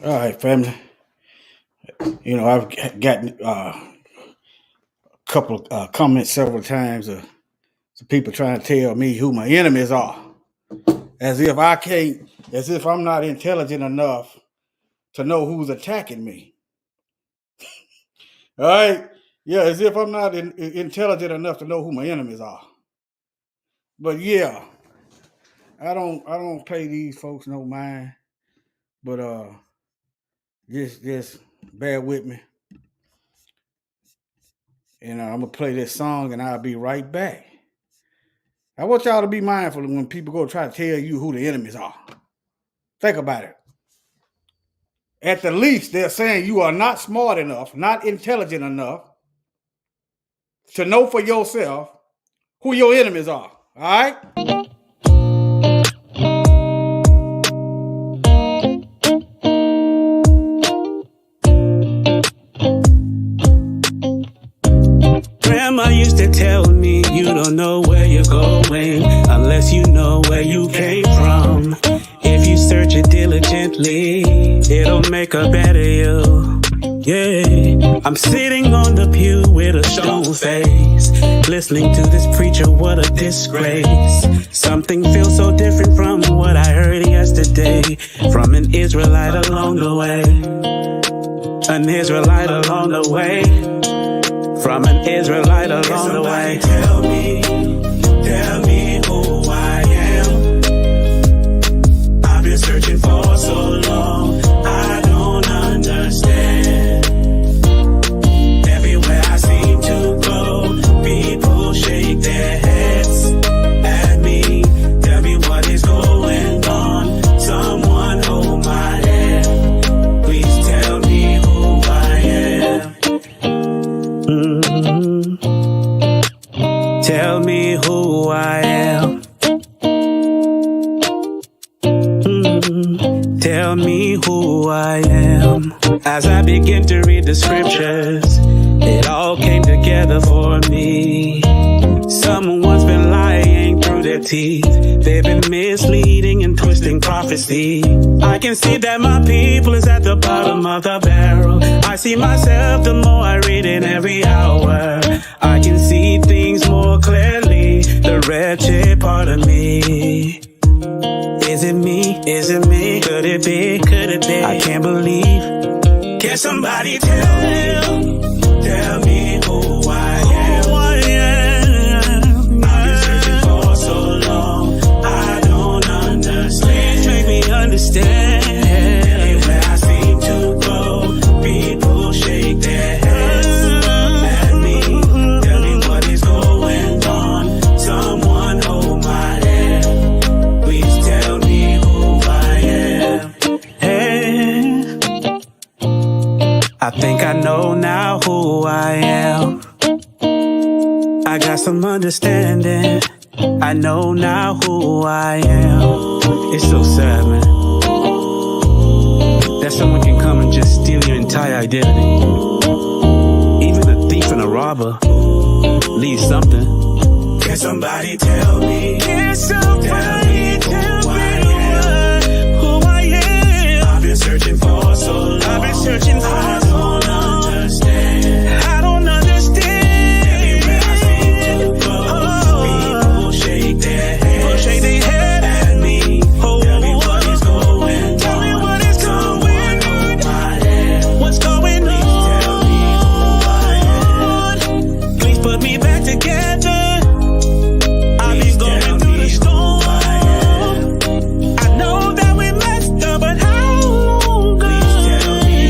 All right, family. I've gotten a couple of comments several times of some people trying to tell me who my enemies are, as if I can't, as if I'm not intelligent enough to know who's attacking me. All right, yeah, as if I'm not intelligent enough to know who my enemies are. But yeah, I don't pay these folks no mind. But just bear with me, and I'm gonna play this song, and I'll be right back. I want y'all to be mindful when people go try to tell you who the enemies are. Think about it. At the least, they're saying you are not smart enough, not intelligent enough to know for yourself who your enemies are. All right? Grandma used to tell me you don't know where you're going unless you know where you came from. If you search it diligently, it'll make a better you. Yeah, I'm sitting on the pew with a stone face, listening to this preacher, what a disgrace. Something feels so different from what I heard yesterday, from an Israelite along the way. An Israelite along the way. From an Israelite along the way. Tell me who I am. I've been searching for so long, I don't understand. Everywhere I seem to go, people shake their heads at me. Tell me what is going on. Someone hold my hand. Please tell me who I am. Tell me who I am. Tell me who I am. As I begin to read the scriptures, it all came together for me. Someone's been lying through their teeth. They've been misleading and twisting prophecy. I can see that my people is at the bottom of the barrel. I see myself the more I read it every hour. I can see things more clearly, the wretched part of me. Is it me? Is it me? Could it be? Could it be? I can't believe. Can somebody tell me who I am? Who I am. I've been searching for so long, I don't understand. Please make me understand. Everywhere I seem to go, people shake their heads at me. Tell me what is going on. Someone hold my hand. Please tell me who I am. Hey, I think I know now who I am. I got some understanding. I know now who I am. It's so sad, man, that someone can come and just steal your entire identity. Even a thief and a robber leaves something. Can somebody tell me? Can somebody tell me who I am? I've been searching for so long. I've been searching for so long. I don't understand. I don't understand. Everywhere I seem to go, people shake their heads. People shake their head at me. Oh, tell me what is going on. Tell me what is going on. What's going on? Please put me back together. I'll be going through the storm. I know that we messed up, but how long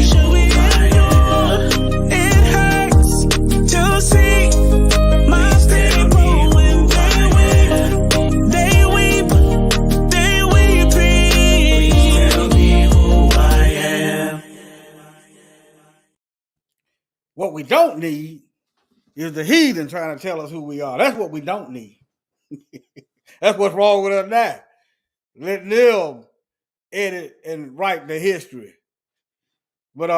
should we endure? It hurts to see my people when they weep, they weep. Please tell me who I am. What we don't need is the heathen trying to tell us who we are. That's what we don't need. That's what's wrong with us now. Let them edit and write the history. But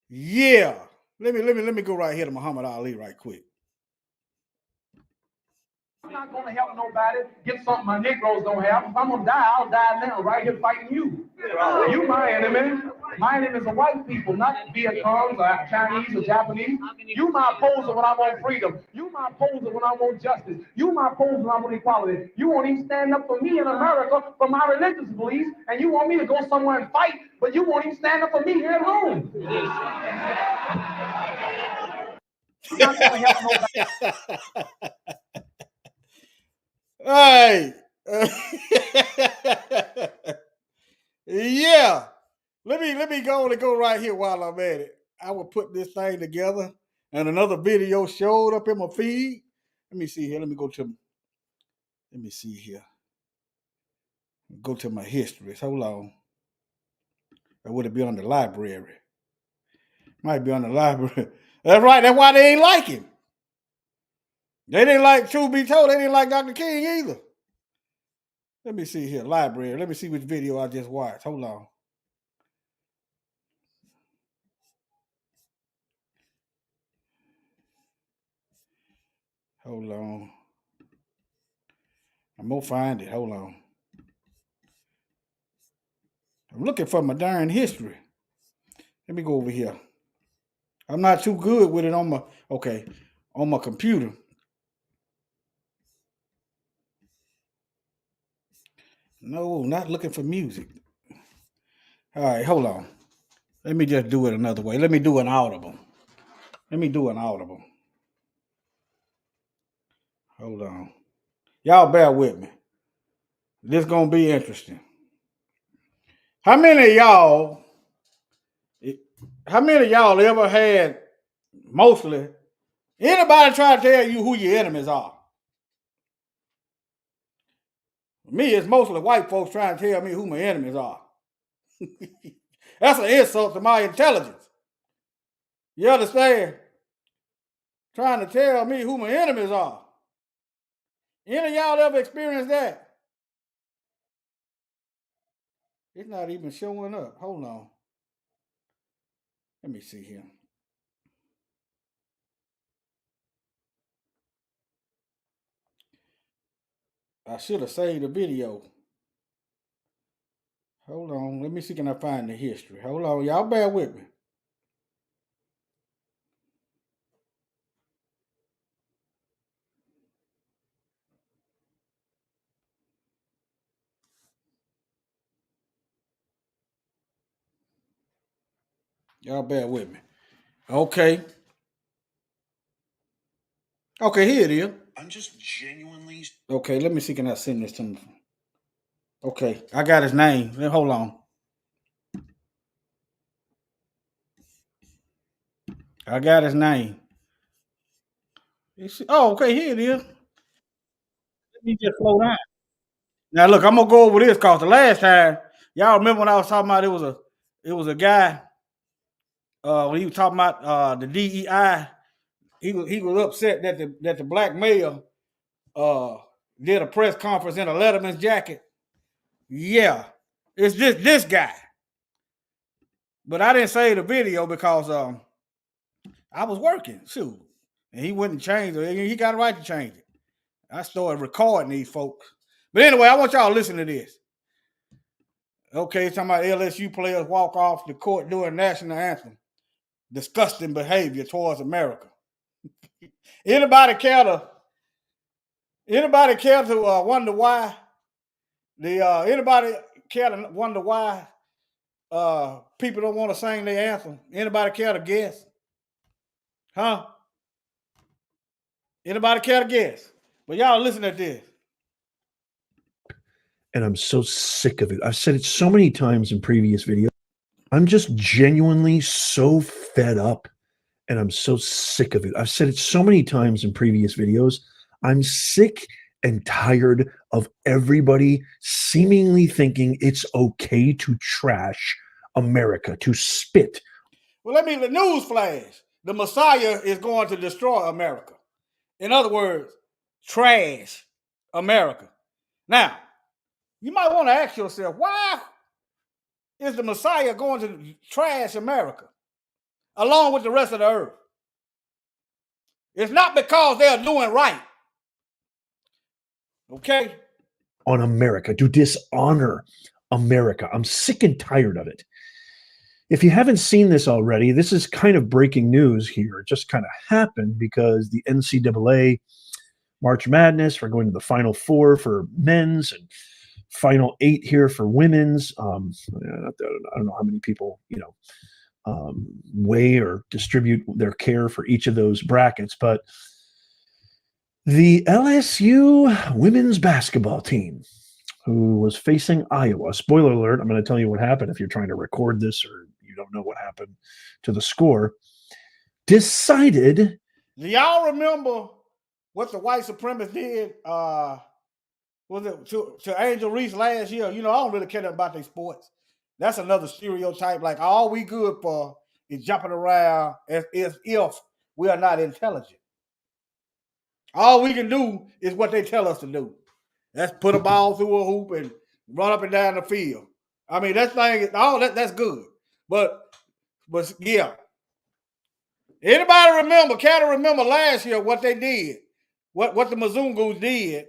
yeah. Let me go right here to Muhammad Ali right quick. I'm not going to help nobody get something my Negroes don't have. If I'm going to die, I'll die now, right here fighting you. You my enemy. My enemy is the white people, not Vietcong's or Chinese or Japanese. You my opposer when I want freedom. You my opposer when I want justice. You my opposer when I want equality. You won't even stand up for me in America for my religious beliefs, and you want me to go somewhere and fight, but you won't even stand up for me here at home. I'm not going to help nobody. Hey. Yeah. Let me go right here while I'm at it. I will put this thing together, and another video showed up in my feed. Let me see here. Let me see here. Go to my histories. Hold on. Or would it be on the library? Might be on the library. That's right. That's why they ain't like him. They didn't like, truth be told, they didn't like Dr. King either. Let me see here. Library. Let me see which video I just watched. Hold on. Hold on. I'm going to find it. Hold on. I'm looking for my darn history. Let me go over here. I'm not too good with it on my computer. No, not looking for music. All right, hold on. Let me just do it another way. Let me do an audible. Hold on. Y'all bear with me. This is going to be interesting. How many of y'all ever had, mostly, anybody try to tell you who your enemies are? Me, it's mostly white folks trying to tell me who my enemies are. That's an insult to my intelligence. You understand? Trying to tell me who my enemies are. Any of y'all ever experienced that? It's not even showing up. Hold on. Let me see here. I should have saved the video. Hold on. Let me see, can I find the history? Hold on. Y'all bear with me. Y'all bear with me. Okay. Okay, here it is. I'm just genuinely... Okay, let me see, can I send this to him? Okay, I got his name. Hold on. I got his name. Oh, okay, here it is. Let me just slow down. Now look, I'm gonna go over this because the last time, y'all remember when I was talking about it was a guy, when he was talking about the DEI, he was upset that the black male did a press conference in a Letterman's jacket. Yeah, it's this guy. But I didn't save the video because I was working, shoot. And he wouldn't change it. He got a right to change it. I started recording these folks. But anyway, I want y'all to listen to this. Okay, talking about LSU players walk off the court during national anthem. Disgusting behavior towards America. Anybody care to wonder why? Anybody care to wonder why people don't want to sing their anthem? Anybody care to guess? Huh? Anybody care to guess? But y'all listen to this. And I'm so sick of it. I've said it so many times in previous videos. I'm just genuinely so fed up, and I'm so sick of it. I've said it so many times in previous videos. I'm sick and tired of everybody seemingly thinking it's okay to trash America, to spit. Well, let me, the news flash. The Messiah is going to destroy America. In other words, trash America. Now, you might want to ask yourself, why is the Messiah going to trash America along with the rest of the earth? It's not because they're doing right. Okay? On America, to dishonor America. I'm sick and tired of it. If you haven't seen this already, this is kind of breaking news here. It just kind of happened because the NCAA March Madness, we're going to the Final Four for men's and Final Eight here for women's. I don't know how many people, weigh or distribute their care for each of those brackets, but the LSU women's basketball team, who was facing Iowa. Spoiler alert, I'm going to tell you what happened if you're trying to record this or you don't know what happened to the score. Decided. Do y'all remember what the white supremacists did? Was it to Angel Reese last year? I don't really care about their sports. That's another stereotype. Like all we good for is jumping around as if we are not intelligent. All we can do is what they tell us to do. That's put a ball through a hoop and run up and down the field. I mean, that's good. But yeah. Anybody remember last year what they did? What the Mzungus did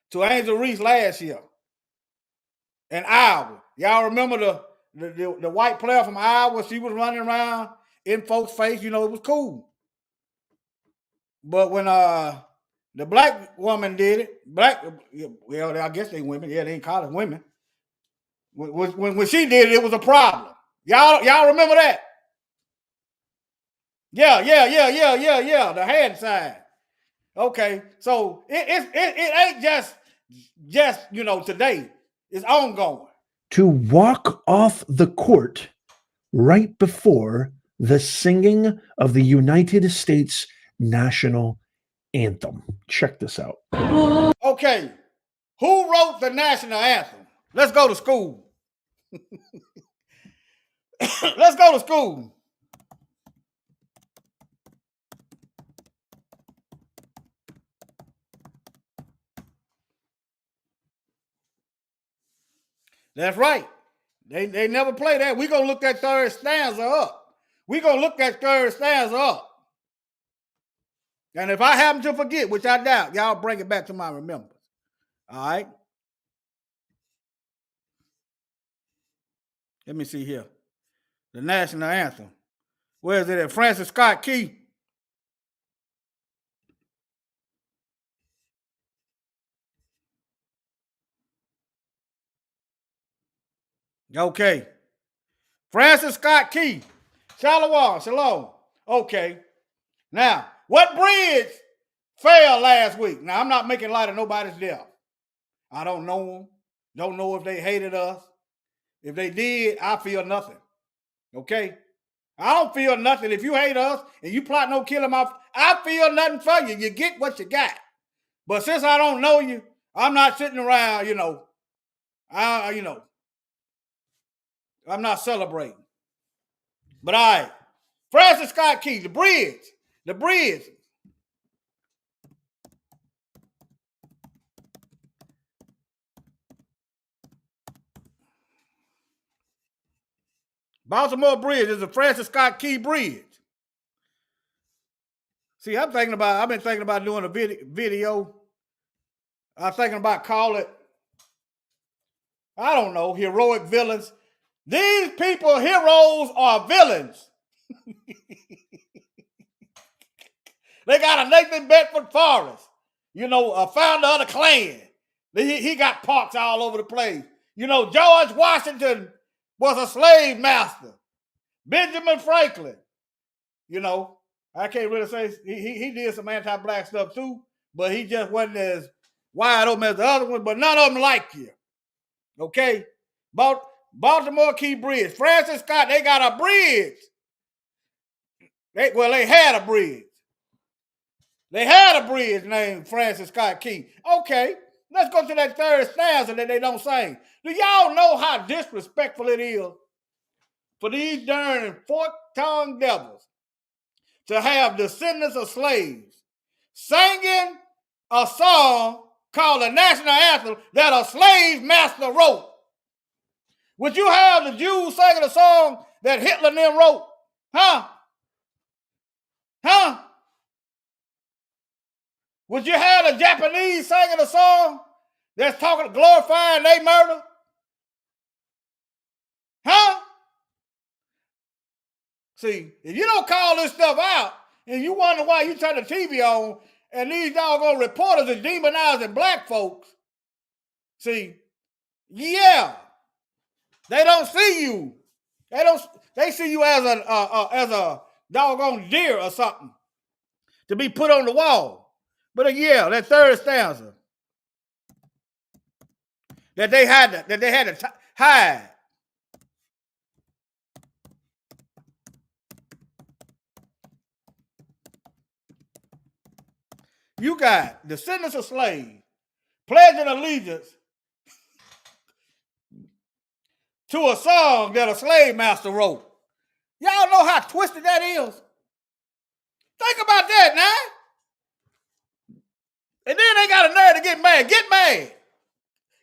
to Angel Reese last year in Iowa. Y'all remember the white player from Iowa? She was running around in folks' face. It was cool. But when the black woman did it, I guess they women. Yeah, they ain't call it women. When she did it, it was a problem. Y'all remember that? Yeah. The hand side. Okay, so it ain't just today. It's ongoing. To walk off the court right before the singing of the United States national anthem. Check this out. Okay, who wrote the national anthem? Let's go to school. Let's go to school. That's right. They never play that. We're going to look that third stanza up. And if I happen to forget, which I doubt, y'all bring it back to my remembrance. All right? Let me see here. The national anthem. Where is it at? Francis Scott Key. Okay. Francis Scott Key. Shalom. Okay. Now, what bridge fell last week? Now, I'm not making light of nobody's death. I don't know them. Don't know if they hated us. If they did, I feel nothing. Okay? I don't feel nothing. If you hate us and you plot no killing I feel nothing for you. You get what you got. But since I don't know you, I'm not sitting around, I'm not celebrating. But all right. Francis Scott Key, the bridge. Baltimore Bridge is a Francis Scott Key Bridge. See, I've been thinking about doing a video. I'm thinking about call it, I don't know, heroic villains. These people, heroes or villains. They got a Nathan Bedford Forrest, a founder of the Klan. He got parks all over the place. George Washington was a slave master. Benjamin Franklin, I can't really say he did some anti-black stuff too, but he just wasn't as wide open as the other one, but none of them like you. Okay? Baltimore Key Bridge. Francis Scott, they got a bridge. They had a bridge. They had a bridge named Francis Scott Key. Okay, let's go to that third stanza that they don't sing. Do y'all know how disrespectful it is for these darn fork-tongued devils to have descendants of slaves singing a song called the national anthem that a slave master wrote? Would you have the Jews singing a song that Hitler and them wrote? Huh? Would you have a Japanese singing a song that's talking glorifying they murder? Huh? See, if you don't call this stuff out and you wonder why you turn the TV on and these doggone reporters are demonizing black folks, see, yeah, they don't see you. They see you as a doggone deer or something to be put on the wall. But yeah, that third stanza that they had to hide. You got descendants of slaves pledging allegiance to a song that a slave master wrote. Y'all know how twisted that is? Think about that now. And then they got a nerve to get mad. Get mad.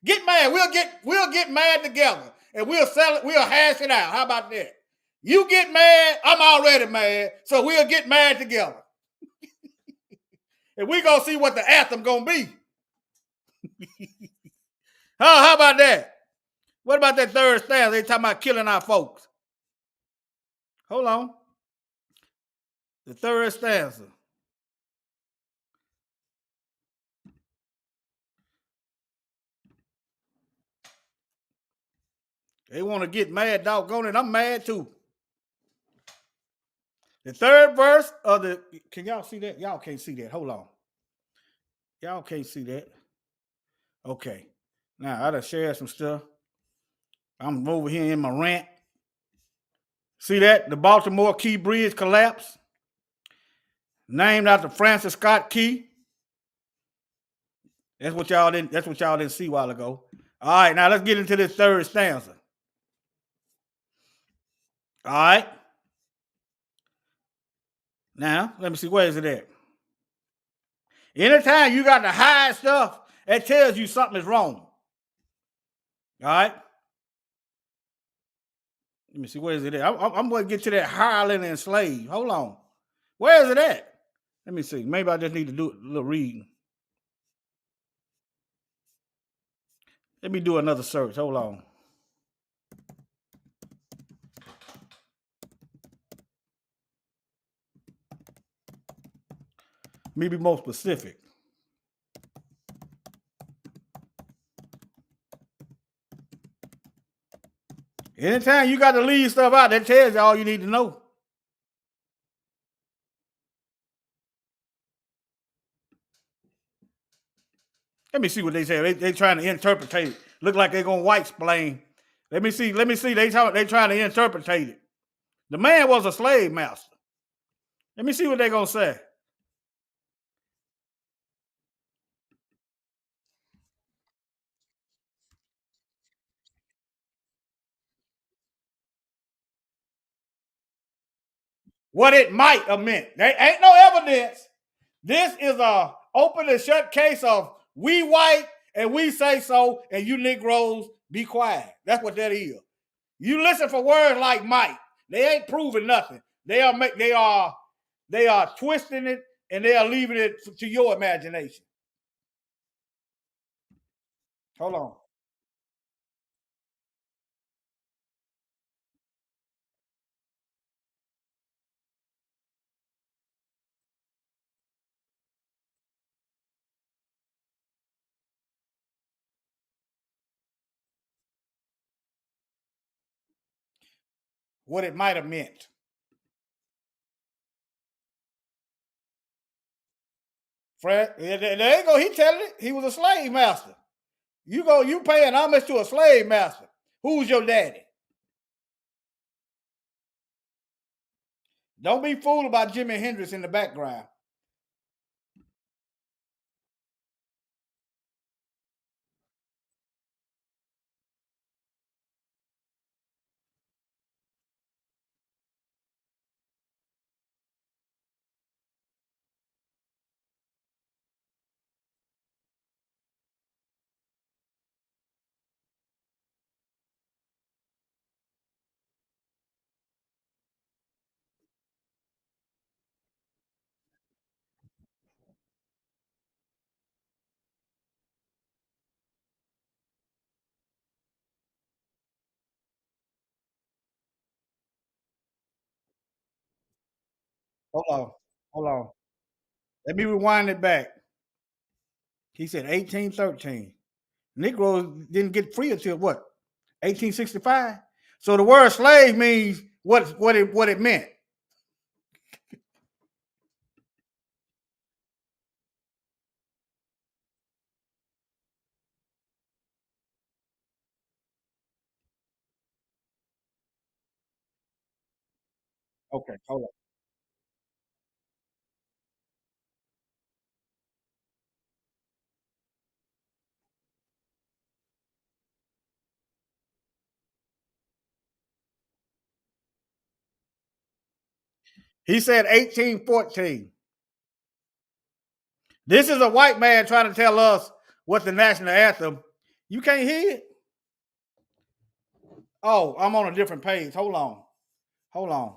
Get mad. We'll get mad together. And we'll sell it, we'll hash it out. How about that? You get mad, I'm already mad, so we'll get mad together. And we gonna see what the anthem gonna be. How about that? What about that third stanza? They talking about killing our folks. Hold on. The third stanza. They want to get mad, doggone it. I'm mad too. The third verse of the, can y'all see that? Y'all can't see that. Hold on. Y'all can't see that. Okay. Now, I done shared some stuff. I'm over here in my rant. See that? The Baltimore Key Bridge collapse. Named after Francis Scott Key. That's what y'all didn't see a while ago. All right, now let's get into this third stanza. All right. Now, let me see, where is it at? Anytime you got to hide stuff, it tells you something is wrong. All right? Let me see, where is it at? I'm going to get to that hireling and slave. Hold on. Where is it at? Let me see. Maybe I just need to do a little reading. Let me do another search. Hold on. Let me be more specific. Anytime you got to leave stuff out, that tells you all you need to know. Let me see what they say. They trying to interpretate it. Look like they're gonna white explain. Let me see. They trying to interpretate it. The man was a slave master. Let me see what they're gonna say. What it might have meant. There ain't no evidence. This is a open and shut case of we white and we say so, and you Negroes be quiet. That's what that is. You listen for words like might. They ain't proving nothing. They are twisting it and they are leaving it to your imagination. Hold on. What it might have meant. Fred, there you go. He telling it. He was a slave master. You paying homage to a slave master. Who's your daddy? Don't be fooled about Jimi Hendrix in the background. Hold on. Hold on. Let me rewind it back. He said 1813. Negroes didn't get free until what? 1865. So the word slave means what it meant. Okay, hold on. He said 1814. This is a white man trying to tell us what the national anthem. You can't hear it? Oh, I'm on a different page. Hold on. Hold on.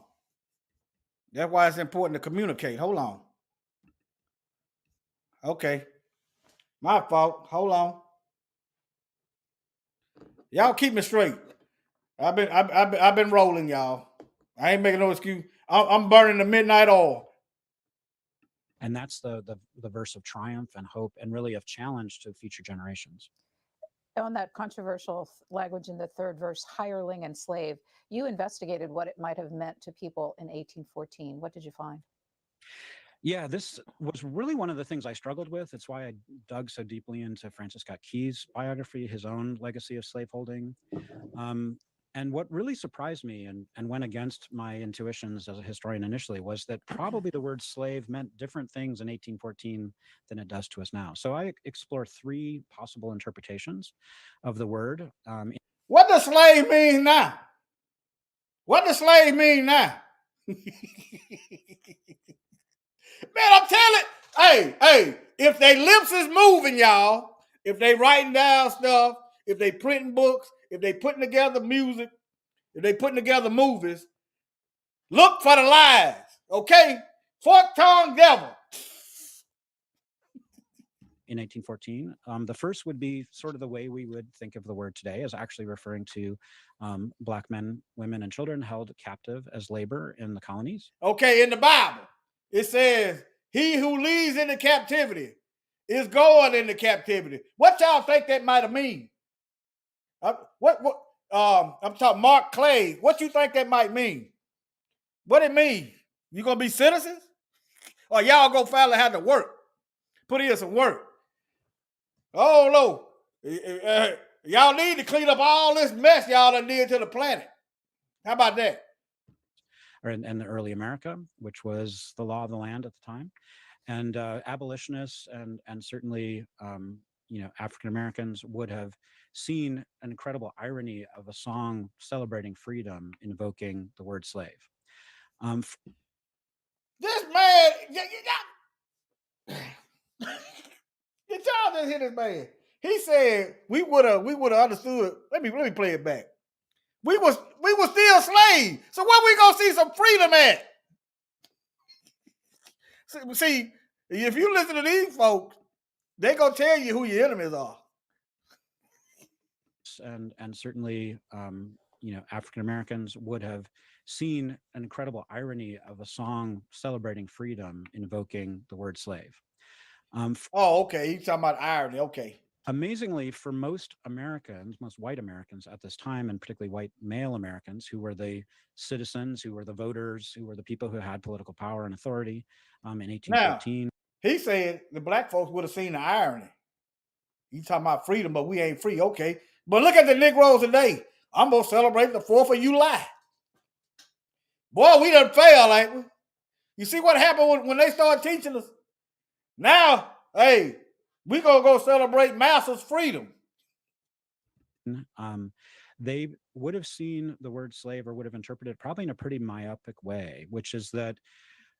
That's why it's important to communicate. Hold on. Okay. My fault. Hold on. Y'all keep me straight. I've been rolling, y'all. I ain't making no excuse. I'm burning the midnight oil. And that's the verse of triumph and hope and really of challenge to future generations. On that controversial language in the third verse, hireling and slave, you investigated what it might have meant to people in 1814. What did you find? Yeah, this was really one of the things I struggled with. It's why I dug so deeply into Francis Scott Key's biography, his own legacy of slaveholding. And what really surprised me and went against my intuitions as a historian initially was that probably the word slave meant different things in 1814 than it does to us now. So I explore three possible interpretations of the word. What does slave mean now? What does slave mean now? Man, I'm telling, hey, if they lips is moving, y'all, if they writing down stuff, if they printing books, if they putting together music, if they putting together movies, look for the lies, okay? Fork-tongued devil. In 1814. The first would be sort of the way we would think of the word today as actually referring to Black men, women, and children held captive as labor in the colonies. Okay, in the Bible, it says, he who leads into captivity is going into captivity. What y'all think that might have mean? I'm talking Mark Clay. What you think that might mean? What it mean? You gonna be citizens? Or y'all go finally have to work? Put in some work. Oh no. Y'all need to clean up all this mess y'all done did to the planet. How about that? Or in the early America, which was the law of the land at the time. And abolitionists and certainly African Americans would have seen an incredible irony of a song celebrating freedom invoking the word slave. This man, did y'all just hear this man? He said we would have understood. Let me play it back. We was still slaves. So where we gonna see some freedom at? See, if you listen to these folks, they gonna tell you who your enemies are. And certainly African Americans would have seen an incredible irony of a song celebrating freedom invoking the word slave. Okay. He's talking about irony. Okay. Amazingly, for most Americans, most white Americans at this time, and particularly white male Americans, who were the citizens, who were the voters, who were the people who had political power and authority in 1814. Now, he said the black folks would have seen the irony. He's talking about freedom, but we ain't free. Okay. But look at the Negroes today. I'm going to celebrate the 4th of July. Boy, we done failed, ain't we? You see what happened when they started teaching us? Now, hey, we going to go celebrate Massa's freedom. They would have seen the word slave or would have interpreted probably in a pretty myopic way, which is that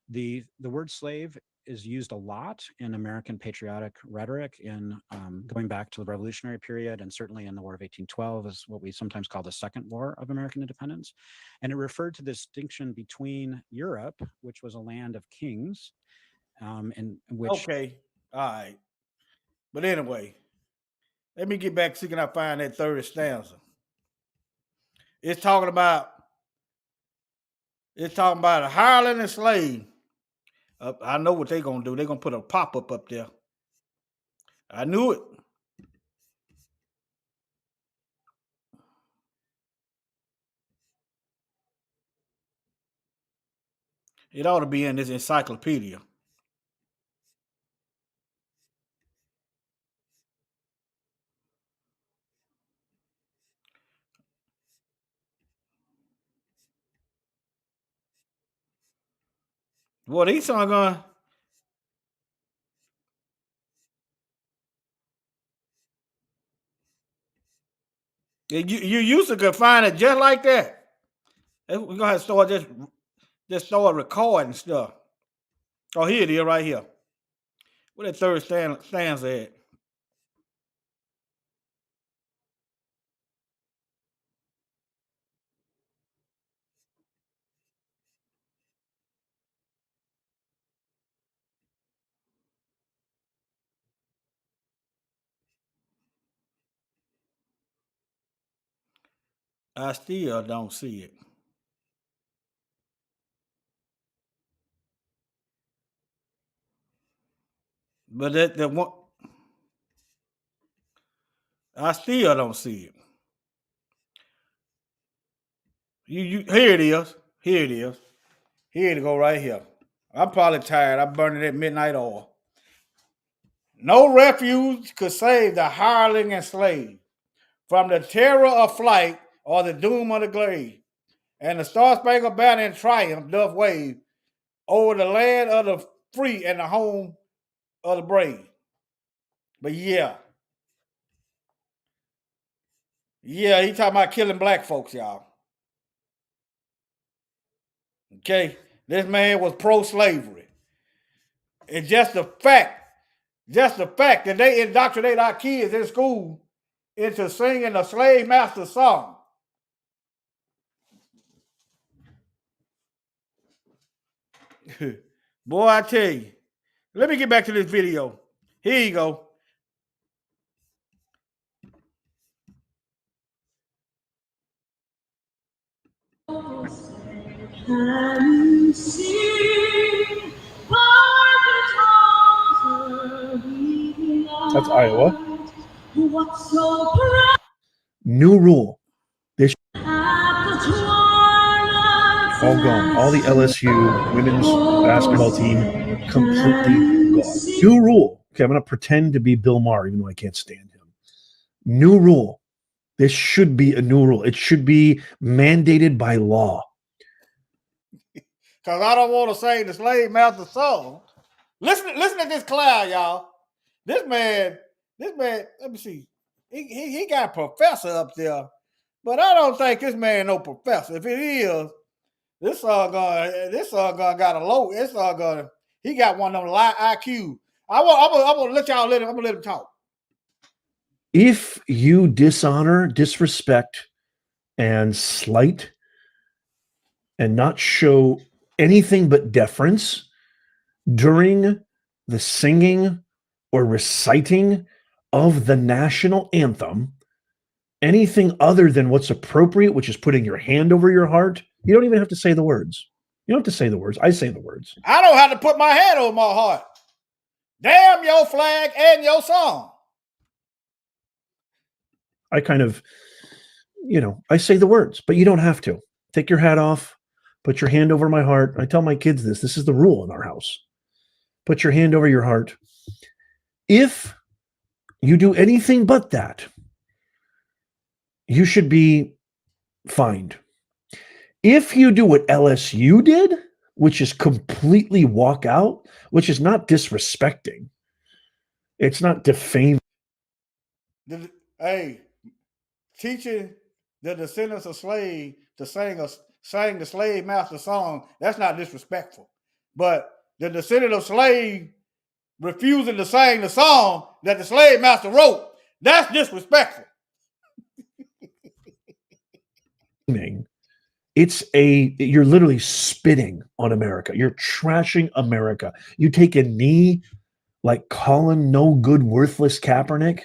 the word slave is used a lot in American patriotic rhetoric in going back to the Revolutionary period, and certainly in the War of 1812 is what we sometimes call the Second War of American Independence. And it referred to the distinction between Europe, which was a land of kings, and which... Okay, all right. But anyway, let me get back, see can I find that third stanza. It's talking about a hireling and slave. I know what they're gonna do. They're gonna put a pop-up up there. I knew it. It ought to be in this encyclopedia. Boy, these songs gonna. You used to could find it just like that. We're gonna have to start just start recording stuff. Oh, here it is right here. Where that third stanza at? I still don't see it. But that one, I still don't see it. You here it is. Here it is. Here it go right here. I'm probably tired. I'm burning that midnight oil. No refuge could save the hireling and slave from the terror of flight or the doom of the grave. And the star-spangled banner in triumph doth wave over the land of the free and the home of the brave. But yeah, he talking about killing black folks, y'all. Okay, this man was pro-slavery. It's just the fact that they indoctrinate our kids in school into singing a slave master song. Boy, I tell you. Let me get back to this video. Here you go. That's Iowa. New rule. This all gone. All the LSU women's basketball team completely gone. New rule. Okay, I'm going to pretend to be Bill Maher, even though I can't stand him. New rule. This should be a new rule. It should be mandated by law. Because I don't want to sing the slave master song. Listen to this cloud, y'all. This man, let me see. He got a professor up there, but I don't think this man no professor. If it is, this song gonna got a low. This song gonna he got one of them IQ. I'm gonna let him talk. If you dishonor, disrespect, and slight, and not show anything but deference during the singing or reciting of the national anthem, anything other than what's appropriate, which is putting your hand over your heart, you don't even have to say the words. You don't have to say the words. I say the words. I don't have to put my hand over my heart. Damn your flag and your song. I kind of, I say the words, but you don't have to. Take your hat off, put your hand over my heart. I tell my kids this. This is the rule in our house. Put your hand over your heart. If you do anything but that, you should be fined. If you do what LSU did, which is completely walk out, which is not disrespecting, it's not defaming. Hey, teaching the descendants of slaves to sing the slave master song, that's not disrespectful. But the descendant of slave refusing to sing the song that the slave master wrote, that's disrespectful. You're literally spitting on America. You're trashing America. You take a knee like Colin no good, worthless Kaepernick.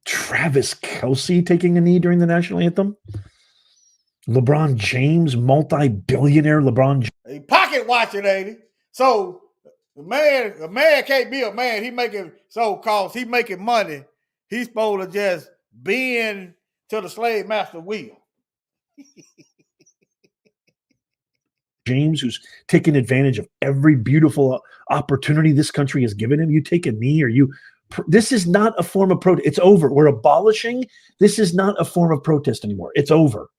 Travis Kelce taking a knee during the national anthem. LeBron James, multi-billionaire LeBron James. He pocket watching, ain't he? So a man can't be a man. He making cause he making money. He's supposed to just bend to the slave master wheel. James, who's taking advantage of every beautiful opportunity this country has given him. You take a knee or this is not a form of protest. It's over. We're abolishing. This is not a form of protest anymore. It's over.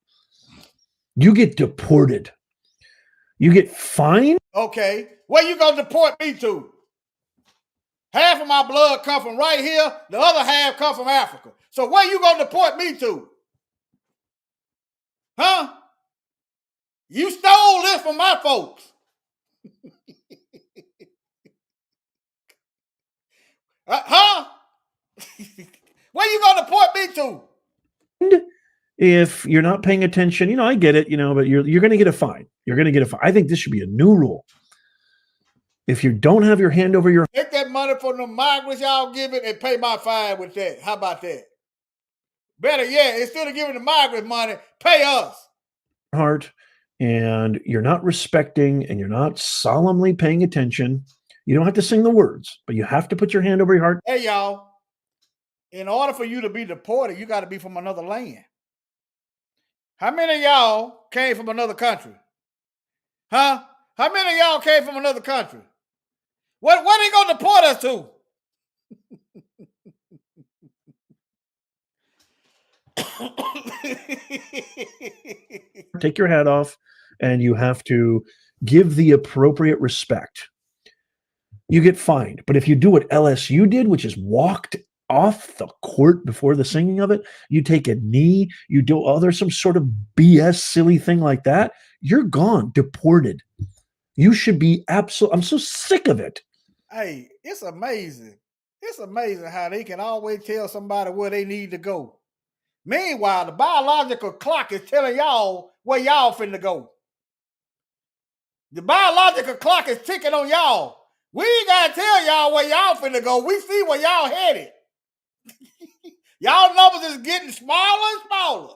You get deported. You get fined. Okay, where you gonna deport me to? Half of my blood come from right here. The other half come from Africa. So where you gonna deport me to? Huh? You stole this from my folks. Huh? Where you gonna deport me to? If you're not paying attention, I get it, but you're going to get a fine. You're going to get a fine. I think this should be a new rule. If you don't have your hand over your take that money from the migrants y'all give it and pay my fine with that. How about that? Better yet, instead of giving the migrant money, pay us. Heart, and you're not respecting and you're not solemnly paying attention. You don't have to sing the words, but you have to put your hand over your heart. Hey, y'all, in order for you to be deported, you got to be from another land. How many of y'all came from another country? Huh? How many of y'all came from another country? What they going to deport us to? Take your hat off, and you have to give the appropriate respect. You get fined. But if you do what LSU did, which is walked off the court before the singing of it, you take a knee, you do there's some sort of BS silly thing like that, you're gone, deported. You should be I'm so sick of it. Hey, it's amazing. It's amazing how they can always tell somebody where they need to go. Meanwhile, the biological clock is telling y'all where y'all finna go. The biological clock is ticking on y'all. We ain't gotta tell y'all where y'all finna go. We see where y'all headed. Y'all numbers is getting smaller and smaller.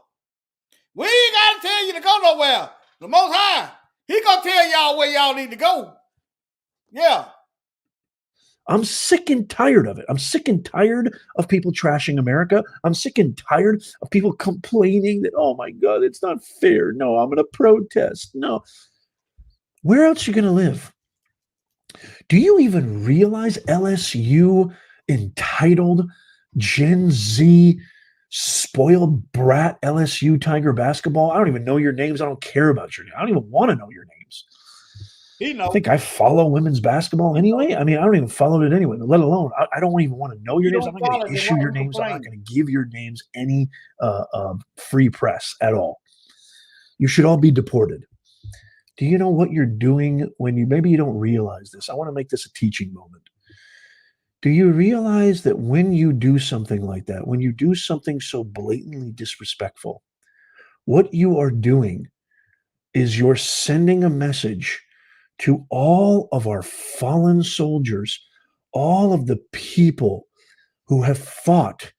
We ain't gotta tell you to go nowhere. The Most High, He gonna tell y'all where y'all need to go. Yeah. I'm sick and tired of it. I'm sick and tired of people trashing America. I'm sick and tired of people complaining that, oh my God, it's not fair. No, I'm going to protest. No. Where else are you going to live? Do you even realize LSU entitled Gen Z spoiled brat LSU Tiger basketball? I don't even know your names. I don't care about your names. I don't even want to know your names. I think I follow women's basketball anyway. I mean, I don't even follow it anyway, let alone, I don't even want to know your names. I'm not going to issue your names. I'm not going to give your names any free press at all. You should all be deported. Do you know what you're doing when maybe you don't realize this? I want to make this a teaching moment. Do you realize that when you do something like that, when you do something so blatantly disrespectful, what you are doing is you're sending a message to all of our fallen soldiers, all of the people who have fought.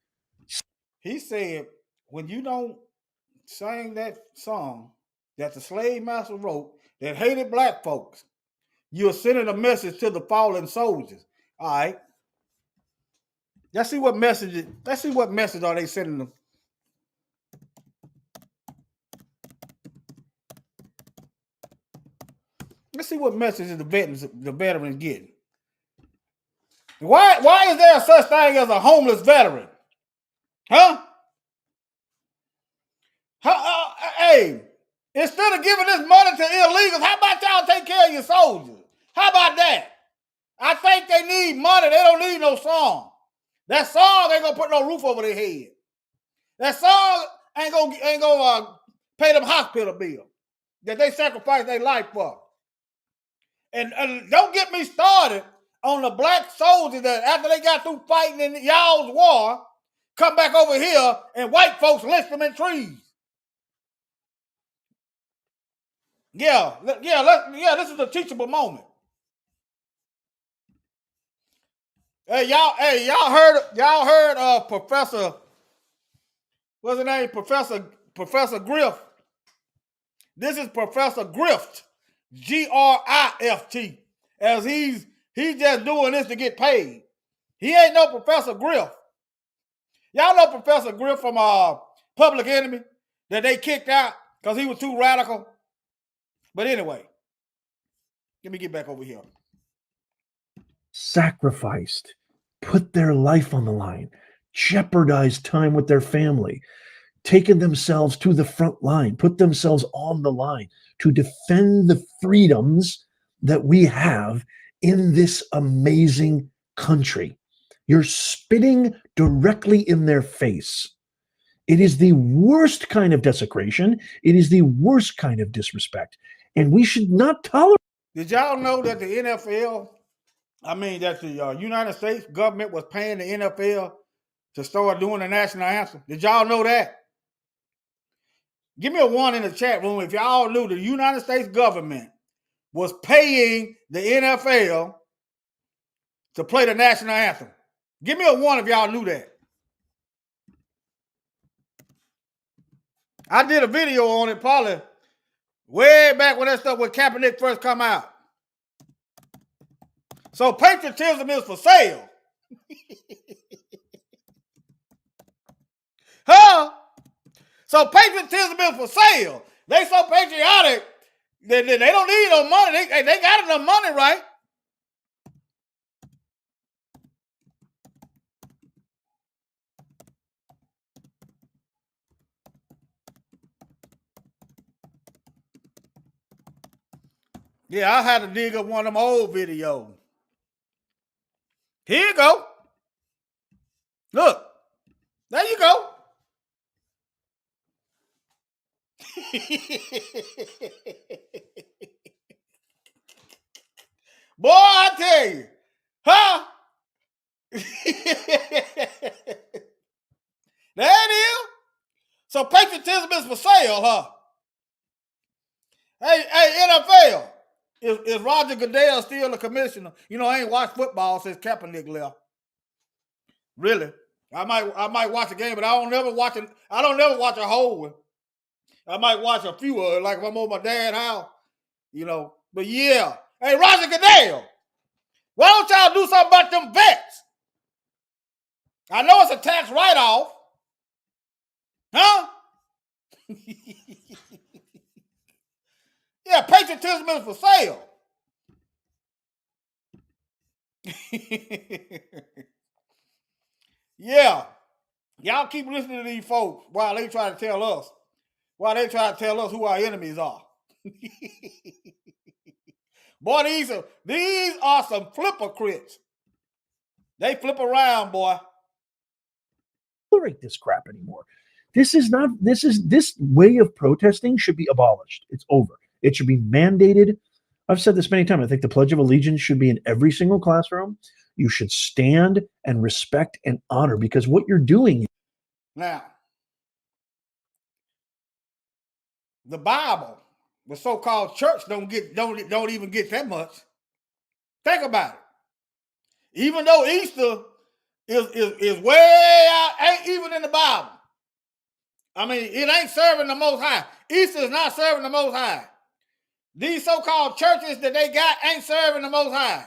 He said, when you don't sing that song that the slave master wrote that hated black folks, you're sending a message to the fallen soldiers. All right. Let's see what message are they sending them. Let's see what message the veterans getting. Why is there such thing as a homeless veteran? Huh? Hey, instead of giving this money to illegals, how about y'all take care of your soldiers? How about that? I think they need money. They don't need no song. That song ain't gonna put no roof over their head. That song ain't gonna pay them hospital bill that they sacrificed their life for. And don't get me started on the black soldiers that after they got through fighting in y'all's war, come back over here and white folks lynch them in trees. Yeah, this is a teachable moment. Y'all heard Professor, what's his name? Professor Griff This is Professor Grift, Grift, as he's just doing this to get paid. He ain't no Professor Grift. Y'all know Professor Grift from Public Enemy that they kicked out because he was too radical. But anyway, let me get back over here. Sacrificed, put their life on the line, jeopardized time with their family, taken themselves to the front line, put themselves on the line to defend the freedoms that we have in this amazing country. You're spitting directly in their face. It is the worst kind of desecration. It is the worst kind of disrespect. And we should not tolerate. Did y'all know that the NFL, that the United States government was paying the NFL to start doing the national anthem? Did y'all know that? Give me a 1 in the chat room if y'all knew the United States government was paying the NFL to play the national anthem. Give me a 1 if y'all knew that. I did a video on it probably way back when that stuff with Kaepernick first come out. So patriotism is for sale. Huh? So patriotism is for sale. They so patriotic that they don't need no money. They got enough money, right? Yeah, I had to dig up one of them old videos. Here you go. Look. There you go. Boy, I tell you. Huh? There it is. So patriotism is for sale, huh? Hey, NFL. Is Roger Goodell still the commissioner? I ain't watched football since Kaepernick left. Really? I might watch a game, but I don't never watch a whole one. I might watch a few of it, like if I'm over my dad's house, But yeah. Hey, Roger Goodell, why don't y'all do something about them vets? I know it's a tax write-off. Huh? Yeah, patriotism is for sale. Yeah. Y'all keep listening to these folks while they try to tell us who our enemies are. Boy, these are some flippercrits. They flip around, boy. Tolerate this crap anymore. This way of protesting should be abolished. It's over. It should be mandated. I've said this many times. I think the Pledge of Allegiance should be in every single classroom. You should stand and respect and honor, because what you're doing. Now, the Bible, the so-called church, don't even get that much. Think about it. Even though Easter is way out, ain't even in the Bible. It ain't serving the Most High. Easter is not serving the Most High. These so-called churches that they got ain't serving the Most High.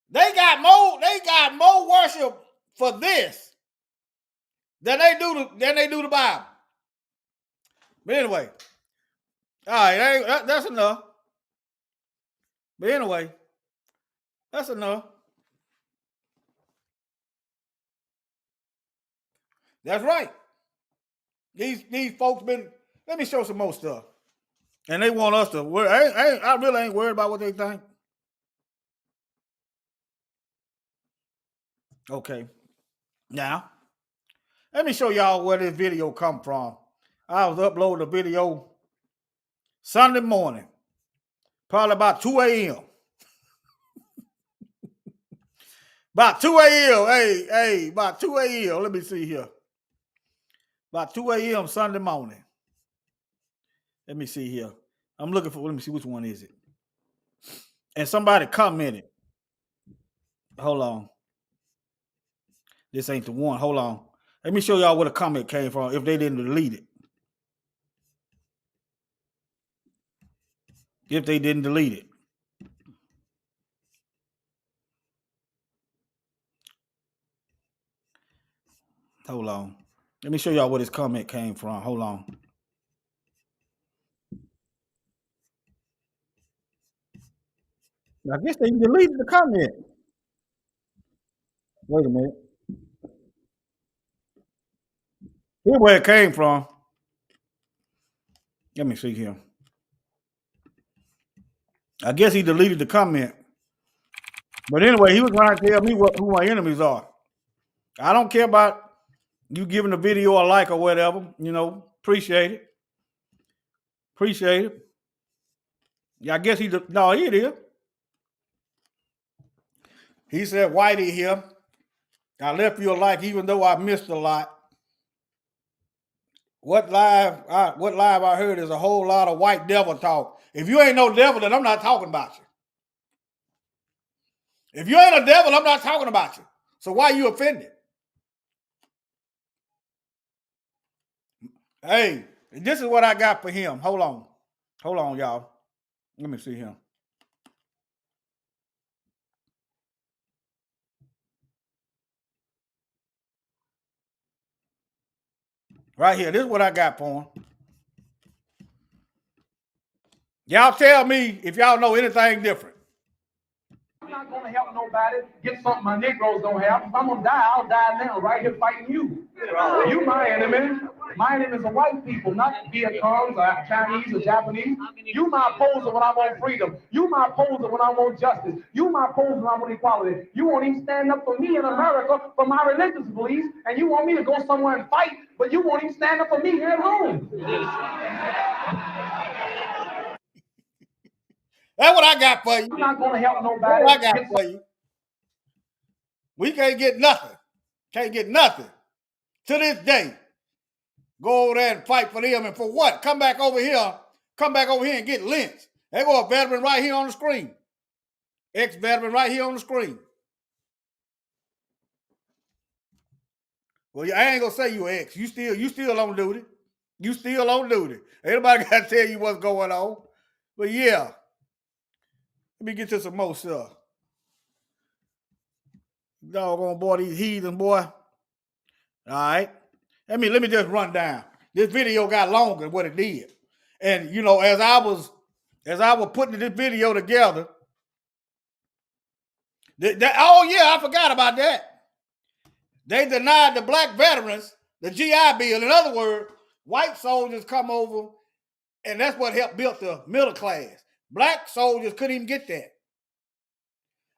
They got more worship for this than they do the Bible. But anyway, all right, that's enough. But anyway, that's enough. That's right. These folks let me show some more stuff. And they want us to I really ain't worried about what they think. Okay. Now, let me show y'all where this video come from. I was uploading a video Sunday morning, probably about 2 a.m. About 2 a.m. About 2 a.m. Let me see here. About 2 a.m. Sunday morning. Let me see here. Let me see which one is it. And somebody commented. Hold on. This ain't the one. Hold on. Let me show y'all where the comment came from if they didn't delete it. if they didn't delete it. Hold on. Let me show y'all where this comment came from. Hold on. I guess they deleted the comment. Wait a minute. Here's where it came from. Let me see here. I guess he deleted the comment. But anyway, he was trying to tell me who my enemies are. I don't care about you giving the video a like or whatever. You know, appreciate it. Appreciate it. Yeah, I guess no, here it is. He said, Whitey here. I left you a like even though I missed a lot. What live I heard is a whole lot of white devil talk. If you ain't no devil, then I'm not talking about you. If you ain't a devil, I'm not talking about you. So why are you offended? Hey, this is what I got for him. Hold on. Hold on, y'all. Let me see him. Right here. This is what I got for him. Y'all tell me if y'all know anything different. I'm not going to help nobody get something my Negroes don't have. If I'm going to die, I'll die now, right here fighting you. You my enemy. My enemies are white people, not Vietcong's or Chinese or Japanese. You my opposer when I want freedom. You my opposer when I want justice. You my opposer when I want equality. You won't even stand up for me in America for my religious beliefs, and you want me to go somewhere and fight, but you won't even stand up for me here at home. That's what I got for you. I'm not going to help nobody. That's what I got for you. We can't get nothing. Can't get nothing. To this day. Go over there and fight for them, and for what? Come back over here and get lynched. There go a veteran right here on the screen. Ex-veteran right here on the screen. Well, I ain't gonna say you ex. You still on duty. You still on duty. Ain't nobody gotta tell you what's going on. But yeah. Let me get to some more stuff. Doggone boy, these heathen boy. All right. Let me just run down. This video got longer than what it did. And you know, as I was putting this video together, oh yeah, I forgot about that. They denied the black veterans the GI Bill. In other words, white soldiers come over, and that's what helped build the middle class. Black soldiers couldn't even get that.